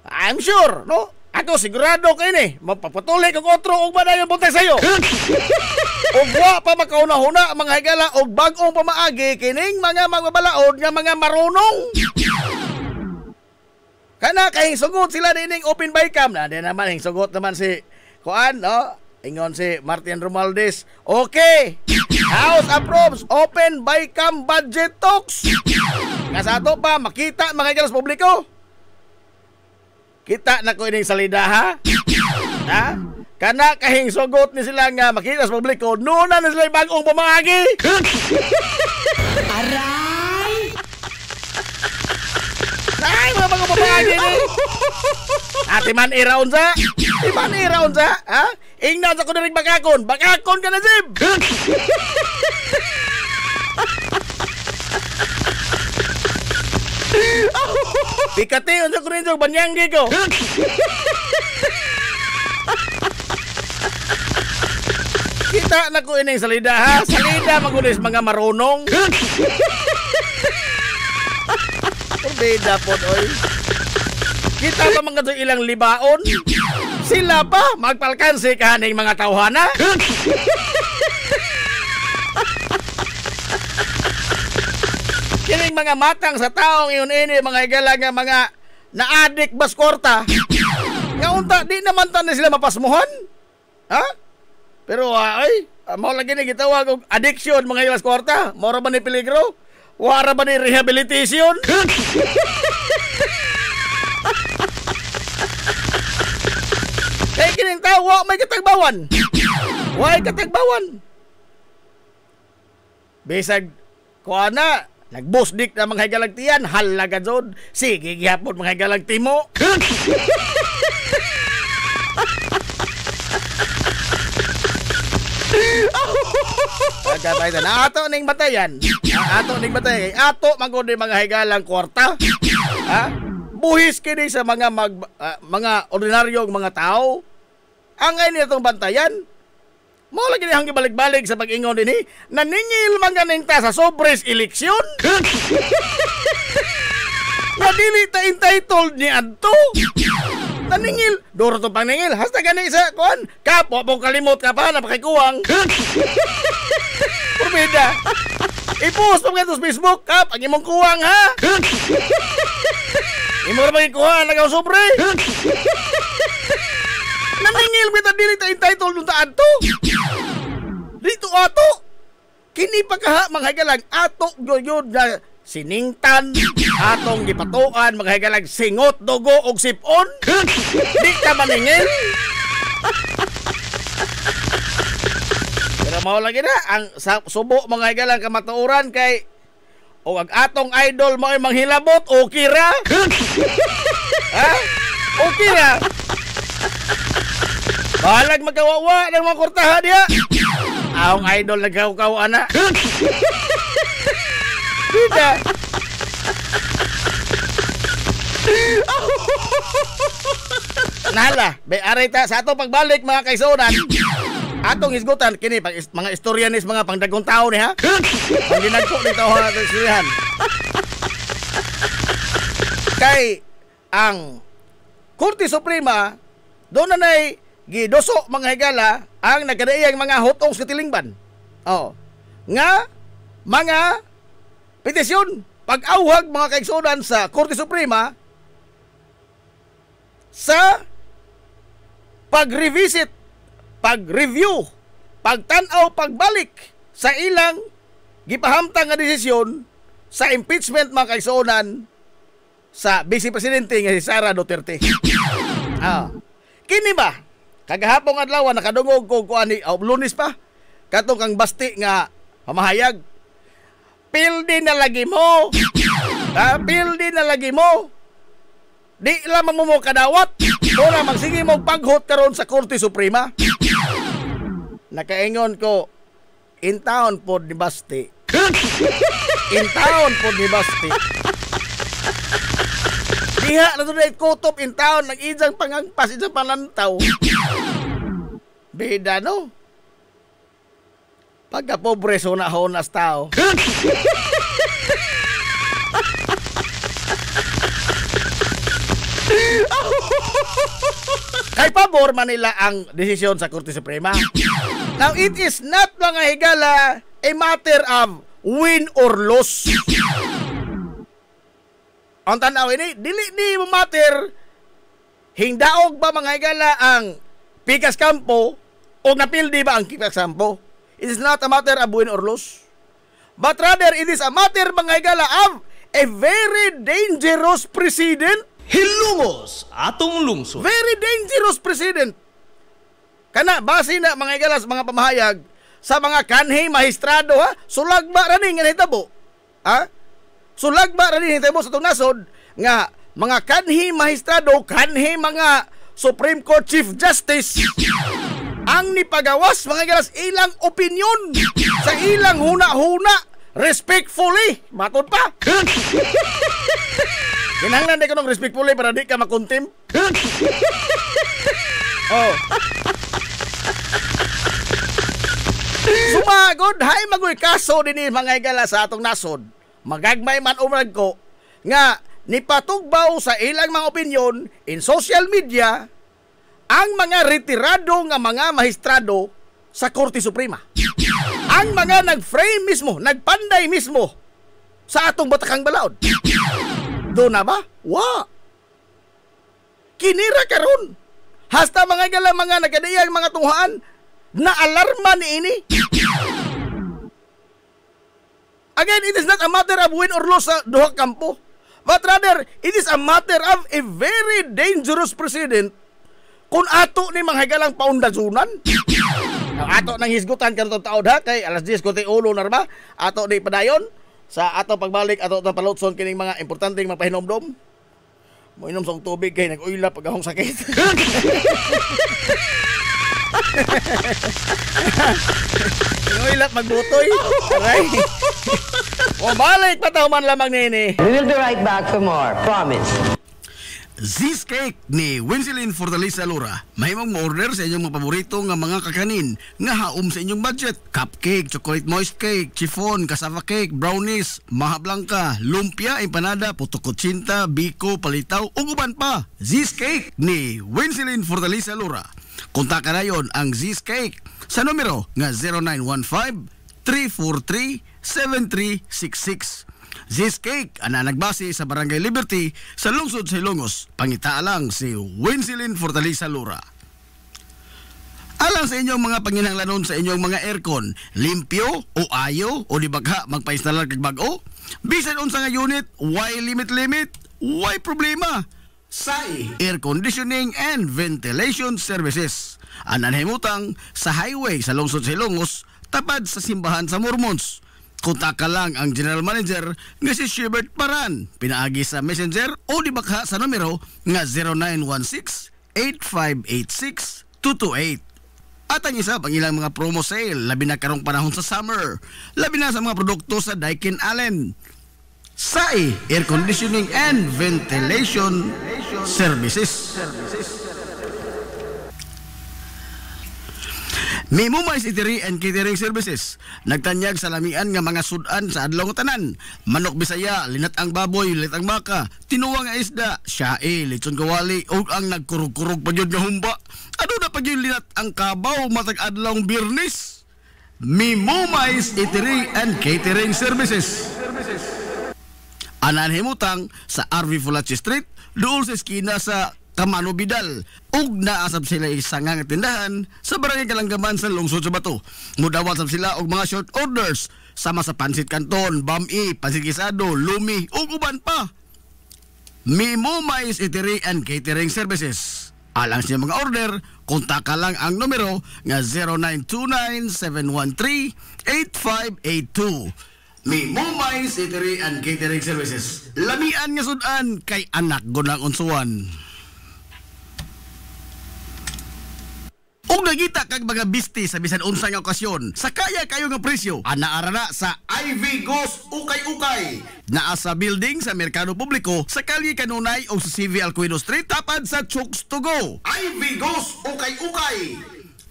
E: I'm sure, no? Ako sigurado kay ni mapapatuloy kag otro og madayon buntag sayo. Og wa pa makauna-huna mga higala og bag-ong pamaagi kining mga magbabalaod nga mga marunong. Kana kahing sugot sila dining open by cam na din naman hing sugot naman si kuan, no? Ingon si Martin Romualdez. Okay. House approves open by cam budget talks. Nga sa ato pa makita mga higala sa publiko. Kita na ko ining salida ha? Ha? Kana kahing sugot ni sila nga makita sa publiko, nuna na sila bagong pamangagi.
F: Aray!
E: Ay, mga bagong pamangagi ni. Ati man iraon sa? Iman iraon sa? Ha? Ingnan sa ko na rin bakakon. Bakakon ka na, Zib! Pikati, unsa ko rin sa banyanggi ko. Kita na ko ining salida ha. Salida magulis mga marunong. Beda po oy. Kita pa mga ilang libaon. Sila pa magpalkansi kaning mga tawhana. Kining mga matang sa taong iyon ini mga igala nga mga naadik baskorta. Nga unta di naman tan sila mapasmuhan. Ha? Pero ay, mao lagi ni gitawag og addiction mga ilas kwarta. Mao ra ba ni peligro? Wara ba ni rehabilitation? Kaya kining tawa may katagbawan. Way katagbawan. Bisag kuana nagbusdik na mga higalagtian, halaga jod. Sige gihapon mga higalagtimo. Pagkatay na ato ning batayan. Ato ning batayan. Ato magod mga higalang kwarta. Ha? Buhis kini sa mga mga ordinaryong mga tao. Ang ay nitong bantayan. Mo lagi ni hanggi balik-balik sa pag-ingon dinhi. Naningil man ganing ta sa sobres eleksyon. Nga dili ta entitled ni adto. Naningil, duro to paningil. Hasta gani sa kuan. Kapwa po kalimot ka pa napakikuwang. Purbida. I-post pa sa Facebook, kap, ang imong kuwang ha. Imo ra magikuha nagaw sobre. Naningil kita dili ta entitled nung ta adto. Dito ato. Kini pa kaha mga higalang ato gyoyod na siningtan, atong gipatuan mga higalang singot, dugo og sipon. Di ka maningil. Pero mao lagi na ang subo mga higalang kamatuoran kay o ang atong idol mo ay manghilabot, okay ra? Ha? Okay ra? Balag magkawawa ng mga kurtaha diya. Ang idol nagkaw-kaw ana. Bida. Nala, be arita sa ato pagbalik mga kaigsunan. Atong isgutan kini pag mga istoryanis mga pangdagong tao ni ha. Pag ginagko dito ha atong istoryahan. Kay ang Korte Suprema doon na nay gidoso mga higala ang nagkadaiyang mga hotong sa tilingban. Oh. Nga mga petisyon pag-awhag mga kaigsunan sa Korte Suprema sa pag-revisit, pag-review, pagtanaw, pagbalik sa ilang gipahamtang nga desisyon sa impeachment mga kaigsunan sa Vice Presidente nga si Sara Duterte. Kini ba kagahapon adlaw nakadungog ko kuan ni Lunes pa katong kang basti nga pamahayag. Pildi na lagi mo. Pildi na lagi mo. Di lamang mo kadawat. Ora magsige mo paghot karon sa Korte Suprema. Nakaingon ko in town pod ni Basti. In town pod ni Basti. Diha na doon kutop in town, nag-idzang pangangpas, idzang panlantaw. Bida, no? Pagka pobre, suna-honas tao. Kay pabor man nila ang desisyon sa Korte Suprema. Now, it is not mga higala a matter of win or loss. Ang tanaw ini, dili ni matter hingdaog ba mga higala ang Pikas Campo o napildi ba ang Pikas Campo. It is not a matter of win or loss. But rather, it is a matter mga higala of a very dangerous precedent.
B: Hilumos atong lungsod.
E: Very dangerous precedent. Kana, base na mga higala sa mga pamahayag sa mga kanhi mahistrado, ha? Sulag ba raning nga hitabo? Ha? Sulag ba raning hitabo sa itong nasod nga mga kanhi mahistrado, kanhi mga Supreme Court Chief Justice ang nipagawas mga higala sa ilang opinion, sa ilang huna-huna, respectfully. Matod pa. Kinahanglan di ko nung respectfully para di ka makuntim. Oh. Sumagod, hay magoy kaso din mga higala sa atong nasod. Magagmay man umrag ko nga nipatugbaw sa ilang mga opinion in social media ang mga retirado nga mga mahistrado sa Korte Suprema. Ang mga nag-frame mismo, nagpanday mismo sa atong batakang balaod. Doon na ba? Wa! Kinira karon. Hasta mga higala mga nagadayang mga tunghaan na alarma ni ini. Again, it is not a matter of win or loss sa duha kampo, but rather, it is a matter of a very dangerous precedent kung ato ni mga hagalang paundazunan. Ang ato nang hisgutan karong taon ha, kay alas 10 kunti ulo na ba? Ato di padayon sa ato pagbalik, ato itong palutson kining mga importanteng mapahinomdom. Moinom sa tubig kay nag-uyla pag akong sakit. Nag-uyla magbutoy. Aray. O balik patahuman lamang nini.
F: We will be right back for more. Promise.
C: Z's Cake ni Winsilin Fortaleza Lura. Mahimong ma-order sa inyong mga paborito nga mga kakanin nga haum sa inyong budget. Cupcake, chocolate moist cake, chiffon, cassava cake, brownies, maha blanca, lumpia, empanada, puto kutsinta, biko, palitaw, ug uban pa. Z's Cake ni Winsilin Fortaleza Lura. Kontakan na yon ang Z's Cake sa numero nga 0915-343-7366. Z's Cake, ana nagbase sa Barangay Liberty sa lungsod sa Ilongos. Pangitaa lang si Winsilin Fortaleza Lura. Alang sa inyong mga panginahanglanon sa inyong mga aircon, limpyo o ayo o di bagha magpa-installer kag bag-o? Bisan unsa nga unit, why limit? Why problema? SAI Air Conditioning and Ventilation Services. Anan himutang sa highway sa lungsod sa Ilongos, tapad sa simbahan sa Mormons. Kontak ka lang ang General Manager nga si Shebert Paran. Pinaagi sa Messenger o di bakha sa numero nga 0916-8586-228. At ang isa pang ilang mga promo sale, labi na karong panahon sa summer, labi na sa mga produkto sa Daikin Allen. SAI Air Conditioning and Ventilation Services. Mimo Mais Eatery and Catering Services. Nagtanyag sa lamian nga mga sudan sa adlaw nga tanan. Manok Bisaya, linat ang baboy, linat ang baka, tinuwa nga isda, siyae, lechon kawali, ug ang nagkurug-kurug pa gyud nga humba. Ano na pa gyud linat ang kabaw matag adlaw Biyernes? Mimo Mais Eatery and Catering Services. Anan himutang sa RV Fulachi Street, dool sa eskina sa Kamano Bidal. Ug naasab sila isang nga tindahan sa Barangay Kalanggaman sa lungsod sa Bato. Mudawat sab sila og mga short orders sama sa Pansit Canton, Bami, Pansit Gisado, Lumi ug uban pa. Mimo Mais Eatery and Catering Services. Alang sa mga order, kontak lang ang numero nga 0929-713-8582. Mimo Mais Eatery and Catering Services. Lamian nga sudan kay anak gunang unsuan. Ug nagita kag mga bisti sa bisan unsa nga okasyon sa kaya kayo nga presyo, anaara na sa Ivy Ghost Ukay-Ukay. Naa sa building sa Merkado Publiko sa Kalye Kanunay o sa CV Alcuino Street tapad sa Chooks to Go. Ivy Ghost Ukay-Ukay.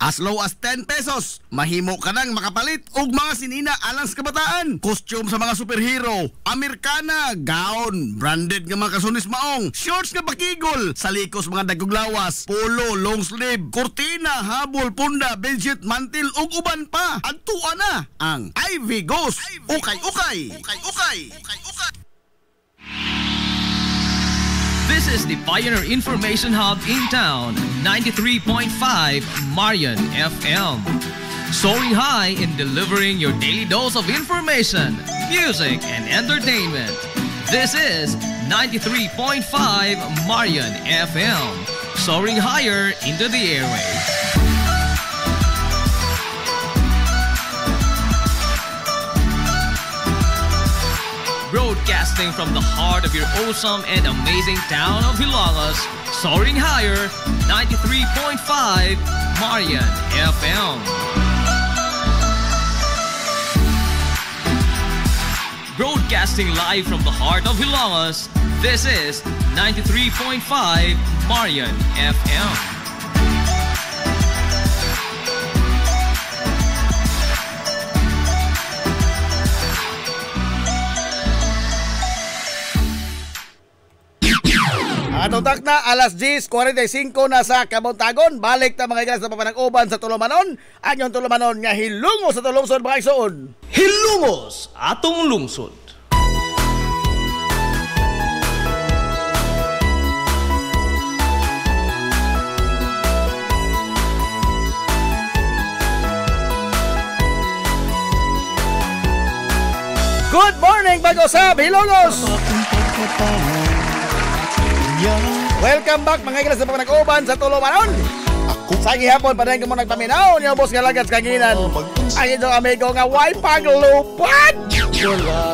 C: As low as 10 pesos, mahimo ka nang makapalit og mga sinina alang sa kabataan. Costume sa mga superhero, Amerikana, gown, branded nga mga kasunis maong, shorts nga bakigol, salikos mga dagog lawas, polo, long sleeve, kurtina, habol, punda, bedsheet, mantil ug uban pa. Adtuan na ang Ivy Ghost Ukay-Ukay. Ukay-Ukay. Ukay-Ukay.
A: This is the Pioneer Information Hub in town, 93.5 Marian FM. Soaring high in delivering your daily dose of information, music, and entertainment. This is 93.5 Marian FM. Soaring higher into the airwaves. Broadcasting from the heart of your awesome and amazing town of Hilangas, soaring higher, 93.5 Marian FM. Broadcasting live from the heart of Hilangas, this is 93.5 Marian FM.
E: Atong takna alas 10:45 na sa Kabuntagon. Balik ta mga iglesia sa papanag-uban sa Tulumanon. Anyong Tulumanon nga hilungos sa tulungsod mga igsoon.
B: Hilungos atong lungsod.
E: Good morning bago sa Hilungos. Welcome back mga iglesia sa papanag-uban sa Tulumanon. Sa gihapon pa rin ko mo nagpaminaw niyo boss nga lagat kanginan. Ang itong amigo nga way paglupad.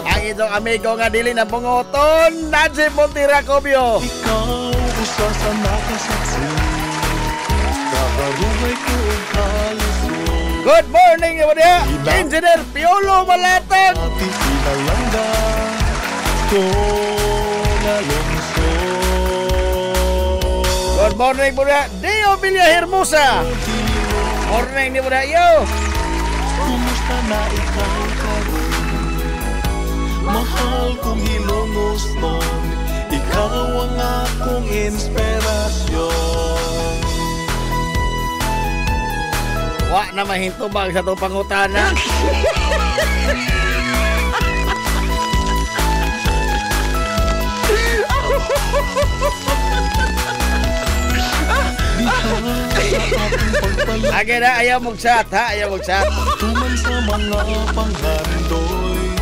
E: Ang itong amigo nga dili na bungoton. Najib Montira Cobio.
D: Ikaw usa sa nakasaksi, kabarumay ko ang kalisod.
E: Good morning yo dia. Engineer Piolo Malatag.
D: Ati pinalangga ko na lungsod.
E: Good morning po na Dio Villa Hermosa. Morning ni po na yo.
D: Kumusta na ikaw karon? Mahal kong Hilongos nun, ikaw ang akong inspirasyon.
E: Wa na mahintubag sa itong pangutana. Again na, ayaw mong chat ha, ayaw mong chat.
D: Tuman sa mga panghandoy,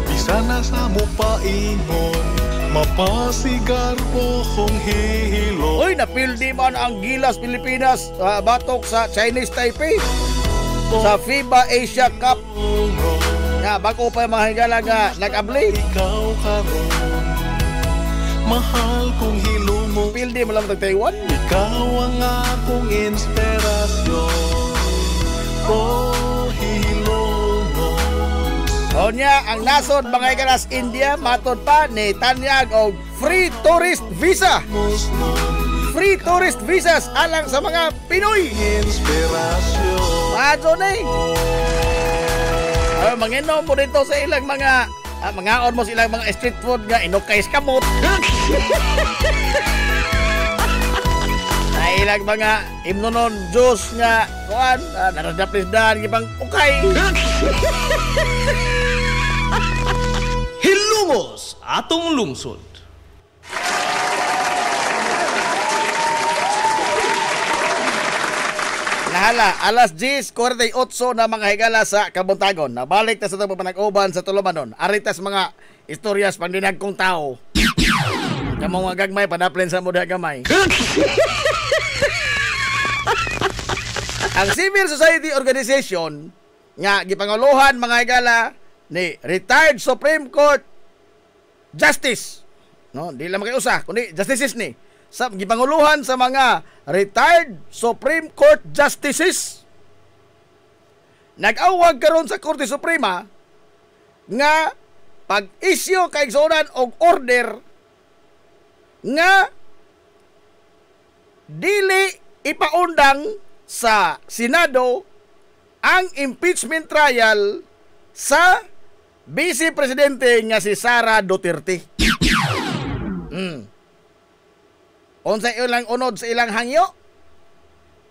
D: bisa na sa mupaingon, mapasigar po kong hihilo.
E: Uy, napildi man ang Gilas Pilipinas batok sa Chinese Taipei sa FIBA Asia Cup. Nga, bago pa yung mga higala nga nag-abli.
D: Ikaw karon, mahal kong hilumos.
E: Pildi mo lang Taiwan.
D: Ikaw ang akong inspirasyon. Oh, hilumos.
E: O niya, ang nasod mga higala sa India, matod pa ni Tanyag o free tourist visa. Free tourist visas alang sa mga Pinoy.
D: Inspirasyon.
E: Mato na eh. Manginom mo dito sa ilang mga mangaon mo silang mga street food nga inukay kamot. Sa ilang mga imnonon juice nga kuan naradaplisdan gibang ukay.
B: Hilungos atong lungsod.
E: Nahala, alas 10:48 na mga higala sa Kabuntagon. Nabalik na sa itong panag-uban sa Tulumanon. Aritas mga istoryas pang dinagkong tao. Kamong mga gagmay, padaplin sa muda gamay. Ang Civil Society Organization nga gipanguluhan mga higala ni retired Supreme Court Justice. No, di lang makiusa, kundi justices ni sa gipanguluhan sa mga retired Supreme Court justices. Nag-awag karon sa Korte Suprema nga pag-issue kay igsunan og order nga dili ipaundang sa Senado ang impeachment trial sa Vice Presidente nga si Sara Duterte. Unsay ilang unod sa ilang hangyo?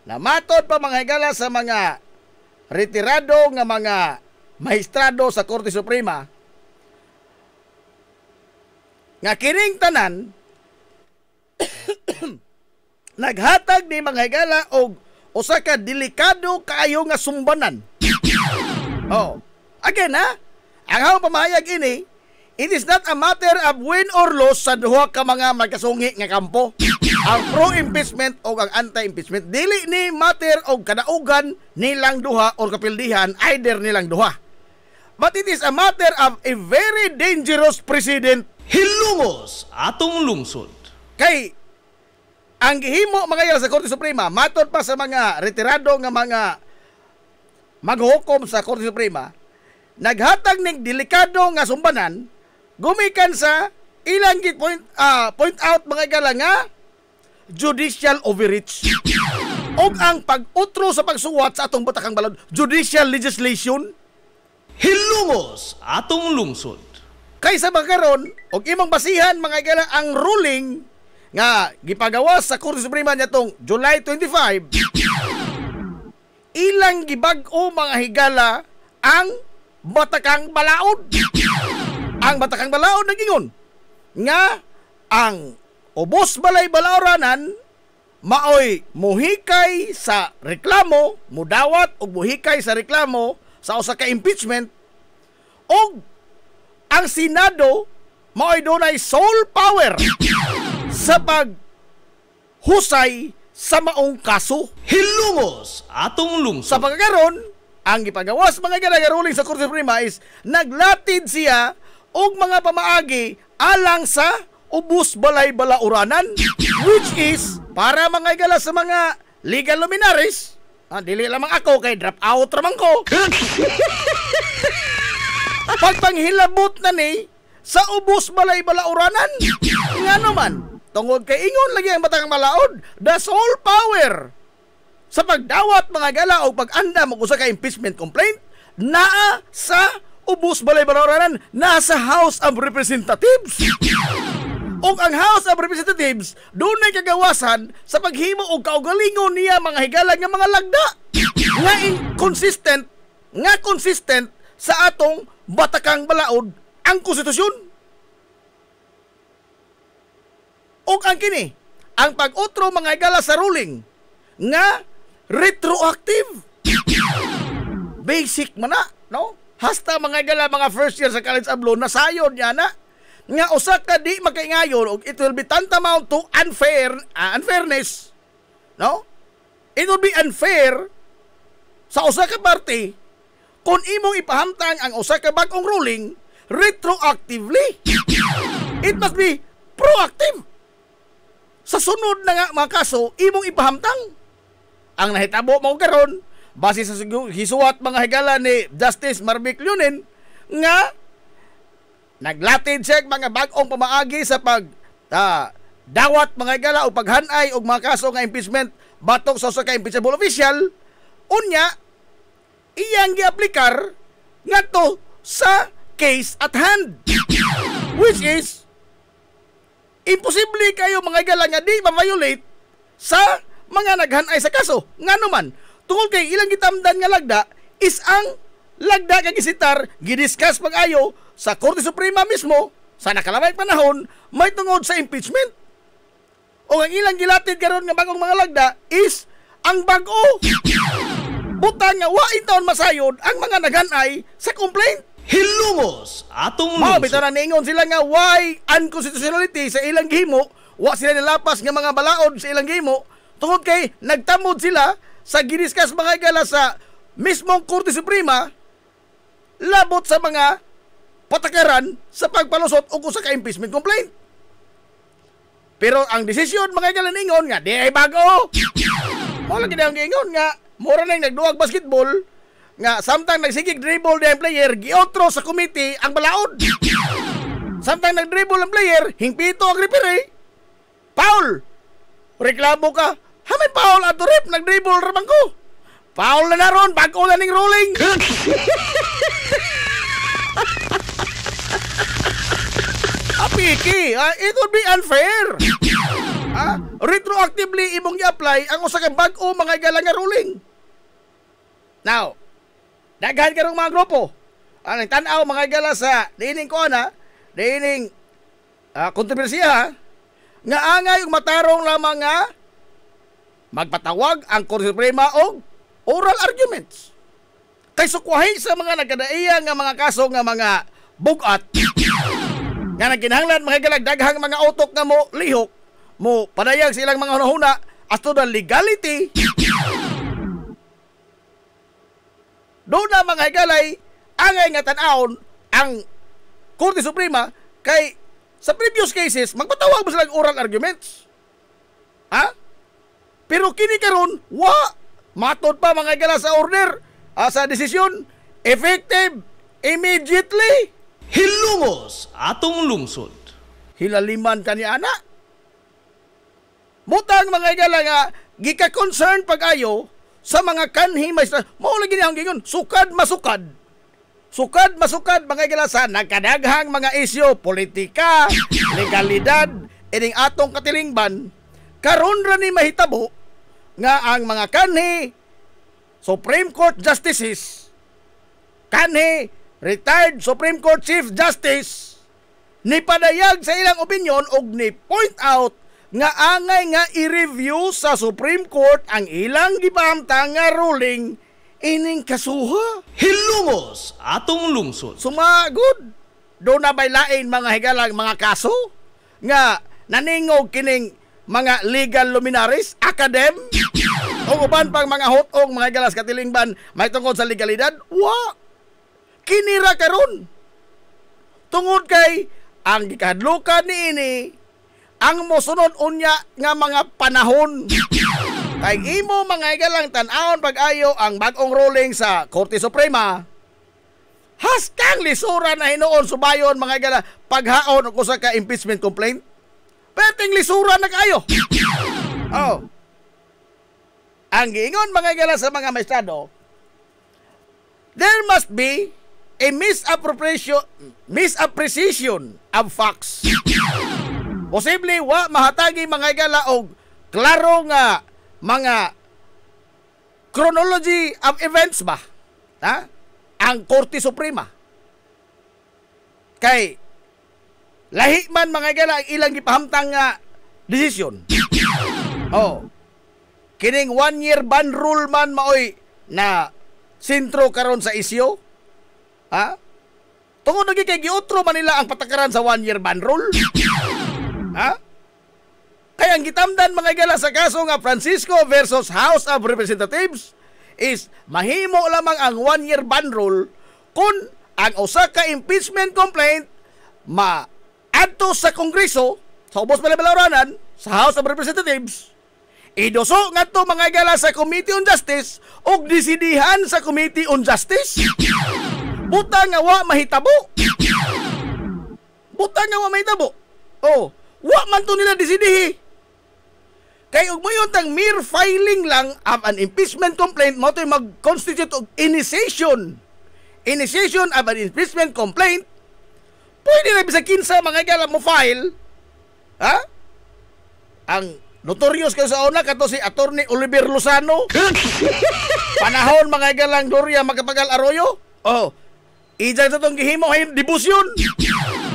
E: Namatod pa mga higala sa mga retirado nga mga maestrado sa Korte Suprema nga kining tanan naghatag ni mga higala og usa ka delikado kaayo nga sumbanan. Again ang hawang pamahayag ini, it is not a matter of win or loss sa duha ka mga magkasungi nga kampo. Ang pro-impeachment o ang anti-impeachment dili ni matter og kadaugan nilang duha or kapildihan either nilang duha. But it is a matter of a very dangerous precedent.
B: Hilungos atong lungsod.
E: Kay ang gihimo mga yala sa Korte Suprema, matod pa sa mga retirado nga mga maghukom sa Korte Suprema, naghatag ning delikado nga sumbanan gumikan sa ilang point out mga igala nga judicial overreach o ang pag-utro sa pagsuwat sa atong batakang balod, judicial legislation.
B: Hilungos atong lungsod.
E: Kaysa magkaroon og imong basihan mga igala ang ruling nga gipagawas sa Korte Suprema nitong July 25, ilang gibag-o mga higala ang batakang balaod. Ang batakang balaod nagingon nga ang ubos balay balaoranan maoy muhikay sa reklamo, mudawat og muhikay sa reklamo sa usa ka impeachment, og ang Senado maoy dunay sole power sa paghusay sa maong kaso.
B: Hilungos atong lungsod.
E: Sa pagkakaroon, ang ipagawas mga ganaga ruling sa Korte Suprema is naglatid siya og mga pamaagi alang sa ubos balay balauranan, which is para mga igala sa mga legal luminaries. Dili lamang ako kay drop out ramang ko. Pagpanghilabot na ni sa ubos balay balauranan. Nga naman, tungod kay ingon lagi ang batakang balaod, the sole power sa pagdawat mga gala o pag-anda mo sa ka impeachment complaint naa sa ubos balay balauranan, nasa House of Representatives. O ang House of Representatives doon ay kagawasan sa paghimo o kaugalingon niya mga higala nga mga lagda nga consistent sa atong batakang balaod ang konstitusyon. O ang kini ang pag-utro mga higala sa ruling nga retroactive. Basic man na, no? Hasta mga higala mga first year sa College of Law nasayod niya na nga usa ka di makaingayon og it will be tantamount to unfairness, no? It will be unfair sa usa ka parte kung imong ipahamtang ang usa ka bag-ong ruling retroactively. It must be proactive. Sa sunod na nga mga kaso imong ipahamtang. Ang nahitabo mo karon base sa hisuwat mga higala ni Justice Marvic Leonen nga naglatid siya mga bag-ong pamaagi sa dawat mga higala o paghanay og mga kaso nga impeachment batok sa usa ka impeachable official, unya iyang giaplikar ngadto sa case at hand, which is imposible kayo mga higala nga di ma-violate sa mga naghanay sa kaso. Nga naman tungod kay ilang gitamdan nga lagda is ang lagda kay gisitar gidiscuss pag-ayo sa Korte Suprema mismo sa nakalamay panahon may tungod sa impeachment. O ang ilang gilatid karon nga bagong mga lagda is ang bag-o butang nga wa intawon masayod ang mga naghanay sa complaint.
B: Hilungos atong
E: lungsod.
B: lungsod.
E: Bitaw na niingon sila nga why unconstitutionality sa ilang gihimo, wa sila nilapas nga mga balaod sa ilang gihimo tungod kay nagtamod sila sa gidiscuss mga higala sa mismong Korte Suprema labot sa mga patakaran sa pagpalusot og usa ka impeachment complaint. Pero ang desisyon mga higala ningon nga di ay bago. Mo lagi ang giingon nga mura nang nagduwag basketball nga samtang nagsigig dribble di ang player giotro sa committee ang balaod. Samtang nagdribble ang player hingpito ang referee. Foul. Reklamo ka. Hamay foul ato rep nagdribble ramang ko. Foul na naron bago na ning ruling. Apiki, it would be unfair. Retroactively imong i-apply ang usa ka bag-o mga higala nga ruling. Now, daghan karong mga grupo. Ang tan-aw mga higala sa diining ko na, diining kontrobersiya nga angay ug matarong lamang nga magpatawag ang Korte Suprema og oral arguments. Kay sukwahi sa mga nagkadaiya nga mga kaso nga mga bugat nga nagkinahanglan mga higala daghang mga utok nga mo lihok mo padayag silang mga hunahuna as to the legality. Doon na mga higalay angay nga tan-aon ang Korte Suprema kay sa previous cases magpatawag ba silang oral arguments? Pero kini karon wa matod pa mga higala sa order sa desisyon effective immediately.
B: Hilumos atong lungsod.
E: Hilaliman ka ni ana. Mutang mga higala nga gika-concern pag-ayo sa mga kanhi maestra. Mao lagi ang gingon, sukad masukad. Sukad masukad mga higala sa nagkadaghang mga isyu, politika, legalidad, ining atong katilingban. Karon ra ni mahitabo nga ang mga kanhi Supreme Court justices, kanhi retired Supreme Court Chief Justice ni padayag sa ilang opinion og ni point out nga angay nga i-review sa Supreme Court ang ilang gipahamtang nga ruling ining kasuha.
B: Hilumos atong lungsod.
E: Sumagod. Do na bay lain mga higalang mga kaso nga naningog kining mga legal luminaries, academ, o uban pang mga hotong mga higalas katilingban may tungkol sa legalidad. Wa! Kinira karon. Tungod kay ang gikahadlukan niini ang mosunod unya nga mga panahon. Kay imo mga higalang tan-awon pag-ayo ang bag-ong ruling sa Korte Suprema. Haskang lisura na hinuon subayon mga higala paghaon og usa ka impeachment complaint. Perting lisura na kayo. Ang giingon mga higala sa mga maestrado, there must be a misappreciation of facts. Posible wa mahatagi mga higala og klaro nga mga chronology of events ba? Ang Korte Suprema. Kay lahi man mga higala ang ilang gipahamtang nga desisyon. Kining 1-year ban rule man maoy na sentro karon sa isyu. Tungod lagi kay giutro man nila ang patakaran sa 1-year ban rule. Kaya ang gitamdan mga higala sa kaso nga Francisco versus House of Representatives is mahimo lamang ang 1-year ban rule kung ang usa ka impeachment complaint maadto sa Kongreso, sa ubos balawranan, sa House of Representatives, iduso nga to mga higala sa Committee on Justice og disidihan sa Committee on Justice. Buta nga wa mahitabo. Wa man to nila disidihi. Kay ug moyon tang mere filing lang of an impeachment complaint mo to'y mag-constitute og initiation of an impeachment complaint. Pwede na bisag kinsa mga higala mo file. Ang notorious kayo sa una kato si Attorney Oliver Lozano. Panahon mga higalang Gloria Macapagal Arroyo. Ijang sa itong gihimo ay dibusyon.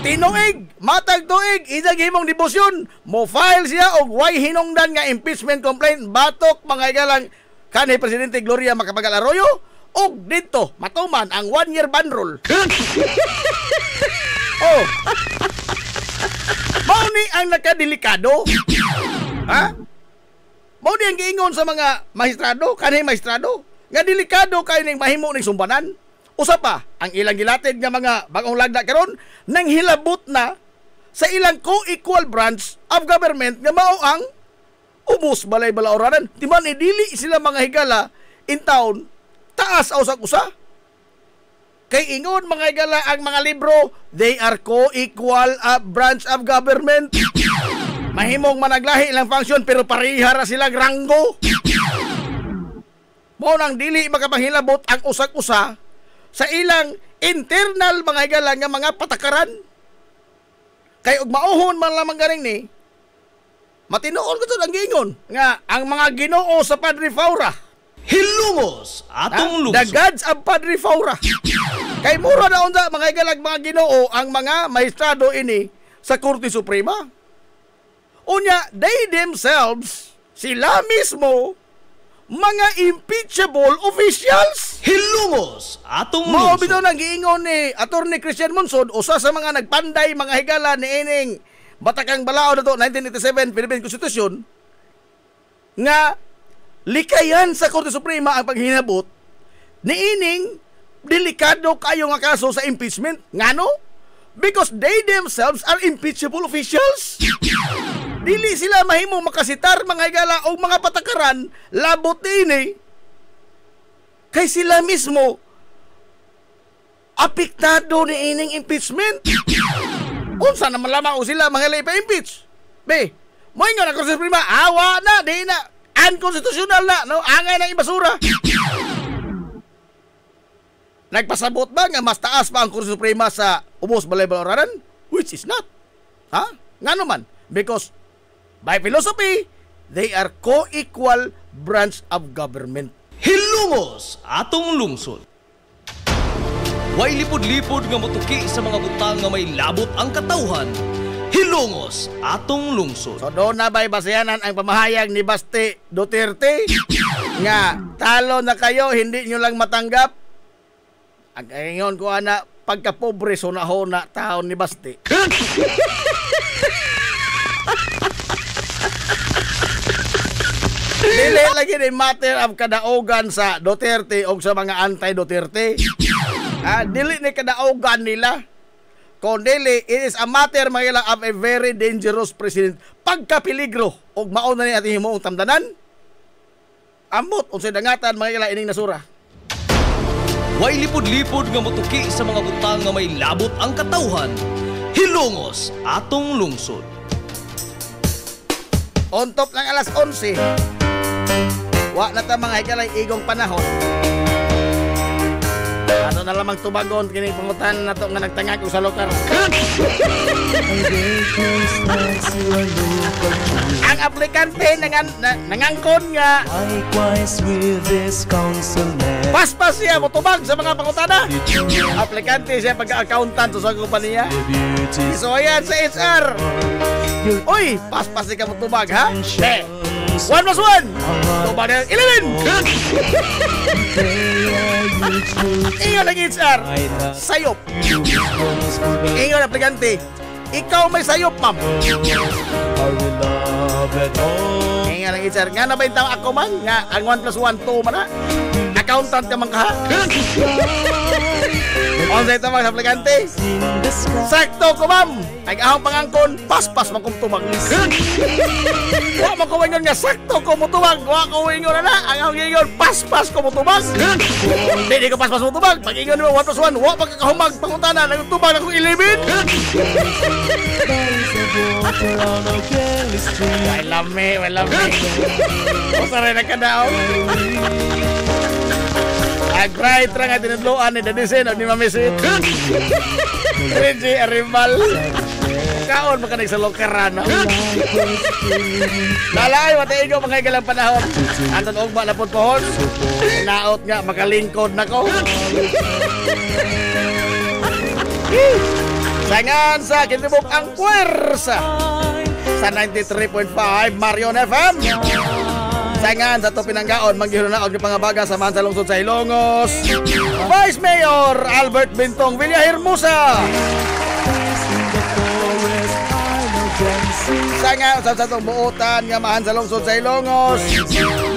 E: Tinuig, matag tuig, ijang gihimong dibusyon. Mo file siya og way hinungdan nga impeachment complaint batok mga higalang kanhi Presidente Gloria Macapagal Arroyo. Og dito, matuman ang 1-year ban rule. Mao ni ang nakadelikado. Mao ni ang giingon sa mga maestrado, kanhi maestrado, nga delikado kay ning mahimo ning sumbanan. Usa pa, ang ilang gilatid nga mga bagong lagda karon nang hilabot na sa ilang co-equal branch of government nga mao ang ubos balay balaoranan. Di man idili sila mga higala in town taas usak-usa. Kay ingon mga higala ang mga libro, they are co-equal branch of government. Mahimong managlahi ilang function pero pareha ra silang ranggo. Mo nang dili makapahilabot ang usak-usa sa ilang internal mga higala nga mga patakaran. Kay og mauhon man lamang ganing ni matinuon ko to ang giingon nga ang mga Ginoo sa Padre Faura
B: Hilungos atong
E: the
B: lungsod.
E: gods of Padre Faura. Kay mura na unsa mga higalag mga Ginoo ang mga maestrado ini sa Korte Suprema. Unya, they themselves, sila mismo, mga impeachable officials.
B: Hilungos atong
E: Mao
B: lungsod.
E: bitaw nang giingon ni Attorney Christian Monson, usa sa mga nagpanday mga higala ni ining Batakang Balao na to 1987 Philippine Constitution nga likayan sa Korte Suprema ang paghinabot ni ining delikado kayo nga kaso sa impeachment. Ngano? Because they themselves are impeachable officials. Dili sila mahimong makasitar mga higala o mga patakaran labot ini kay sila mismo apektado ni ining impeachment. Unsa naman lamang o sila mga hilay pa-impeach? Be, mo ingon ang Korte Suprema, awa na, di na, unconstitutional na, no? Angay na ibasura. Nagpasabot ba nga mas taas pa ang Korte Suprema sa ubos balay balaoranan? Which is not. Ha? Nga naman. Because by philosophy, they are co-equal branch of government.
B: Hilungos atong lungsod. Way lipod-lipod nga motuki sa mga butang nga may labot ang katawhan. Hilungos atong lungsod.
E: So doon na ba'y basehanan ang pamahayag ni Basti Duterte nga talo na kayo, hindi nyo lang matanggap? Ang ingon ko ana, pagkapobre sunahona taon ni Basti. Dili lagi ni matter of kadaogan sa Duterte o sa mga anti-Duterte. Dili ni kadaogan nila. Kung dili, it is a matter mga of a very dangerous president. Pagkapiligro o mauna ni ating himuong tamdanan, amot o sa dangatan mga ining nasura.
B: Way lipod-lipod nga motuki sa mga butang nga may labot ang katawhan. Hilungos atong lungsod.
E: On top ng alas 11, wa na ta mga higalay igong panahon. Ano na lamang tubagon kini pangutan na to nga nagtangag og sa lokar. Ang aplikante nangangkon nga
D: Likewise with this councilman.
E: paspas siya motubag sa mga pangutana. Aplikante siya pagka-accountant sa kumpanya. So ayan sa HR. Uy, paspas siya ka motubag ha? 1 plus 1 tubag na 11. Ingon ang HR, sayop. Ingon aplikante, ikaw may sayop, ma'am. Ingon ang HR, nga na ba yung tawag ako man? Nga, ang 1 plus 1, 2 man ha? Accountant ka man ka ha? Onsa ito mga aplikante? Sakto ko, ma'am. Nag-ahong pangangkon, paspas man kong tumag. Wa mo ko ingon nga sakto ko mo tumag. Wa ko ingon na ang ahong ingon, paspas ko mo tumag. Hindi ko paspas mo tumag. Pag ingon mo 1 plus 1, wa pagkakahumag pangutana, nagtubag ako 11. Ay lami. O saray na kadaog. Agray tra nga tinudloan ni Dadisen o ni Mamisit. Renji Arribal. Kaon makanig sa lokaran. Dalay wate igo mga galang panahon. Anton ugma na pud pohon. Naot nga makalingkod nako. Sangan sa kitibok ang puwersa sa 93.5 Marion FM. Sangan sa to pinanggaon manggihunaog ni pangabaga samahan sa lungsod sa Ilongos. Vice Mayor Albert Bintong Villahermosa. Sangan sa tong buotan nga mahan sa lungsod sa Ilongos.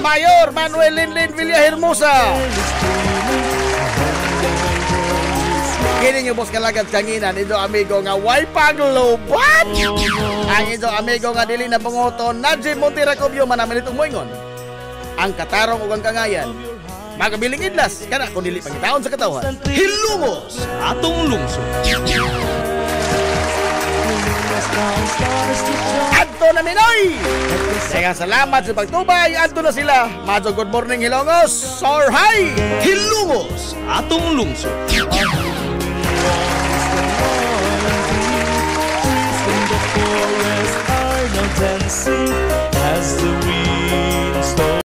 E: Mayor Manuel Linlin Villahermosa. Kini yung boss kalagat kanginan, ito amigo nga way paglubat. Ang ito amigo nga dili na pangoton, Najib Montira Cubio manaman itong moingon. Ang katarong ug ang kangayan, magabiling idlas, kana kung dili pangitaon sa katawhan.
B: Hilongos atong lungsod.
E: Adto na Minoy! Kaya salamat sa pagtubay, adto na sila. Majo, good morning Hilongos, Sor Hi!
B: Hilongos atong lungsod.
D: Forest are now dancing as the wind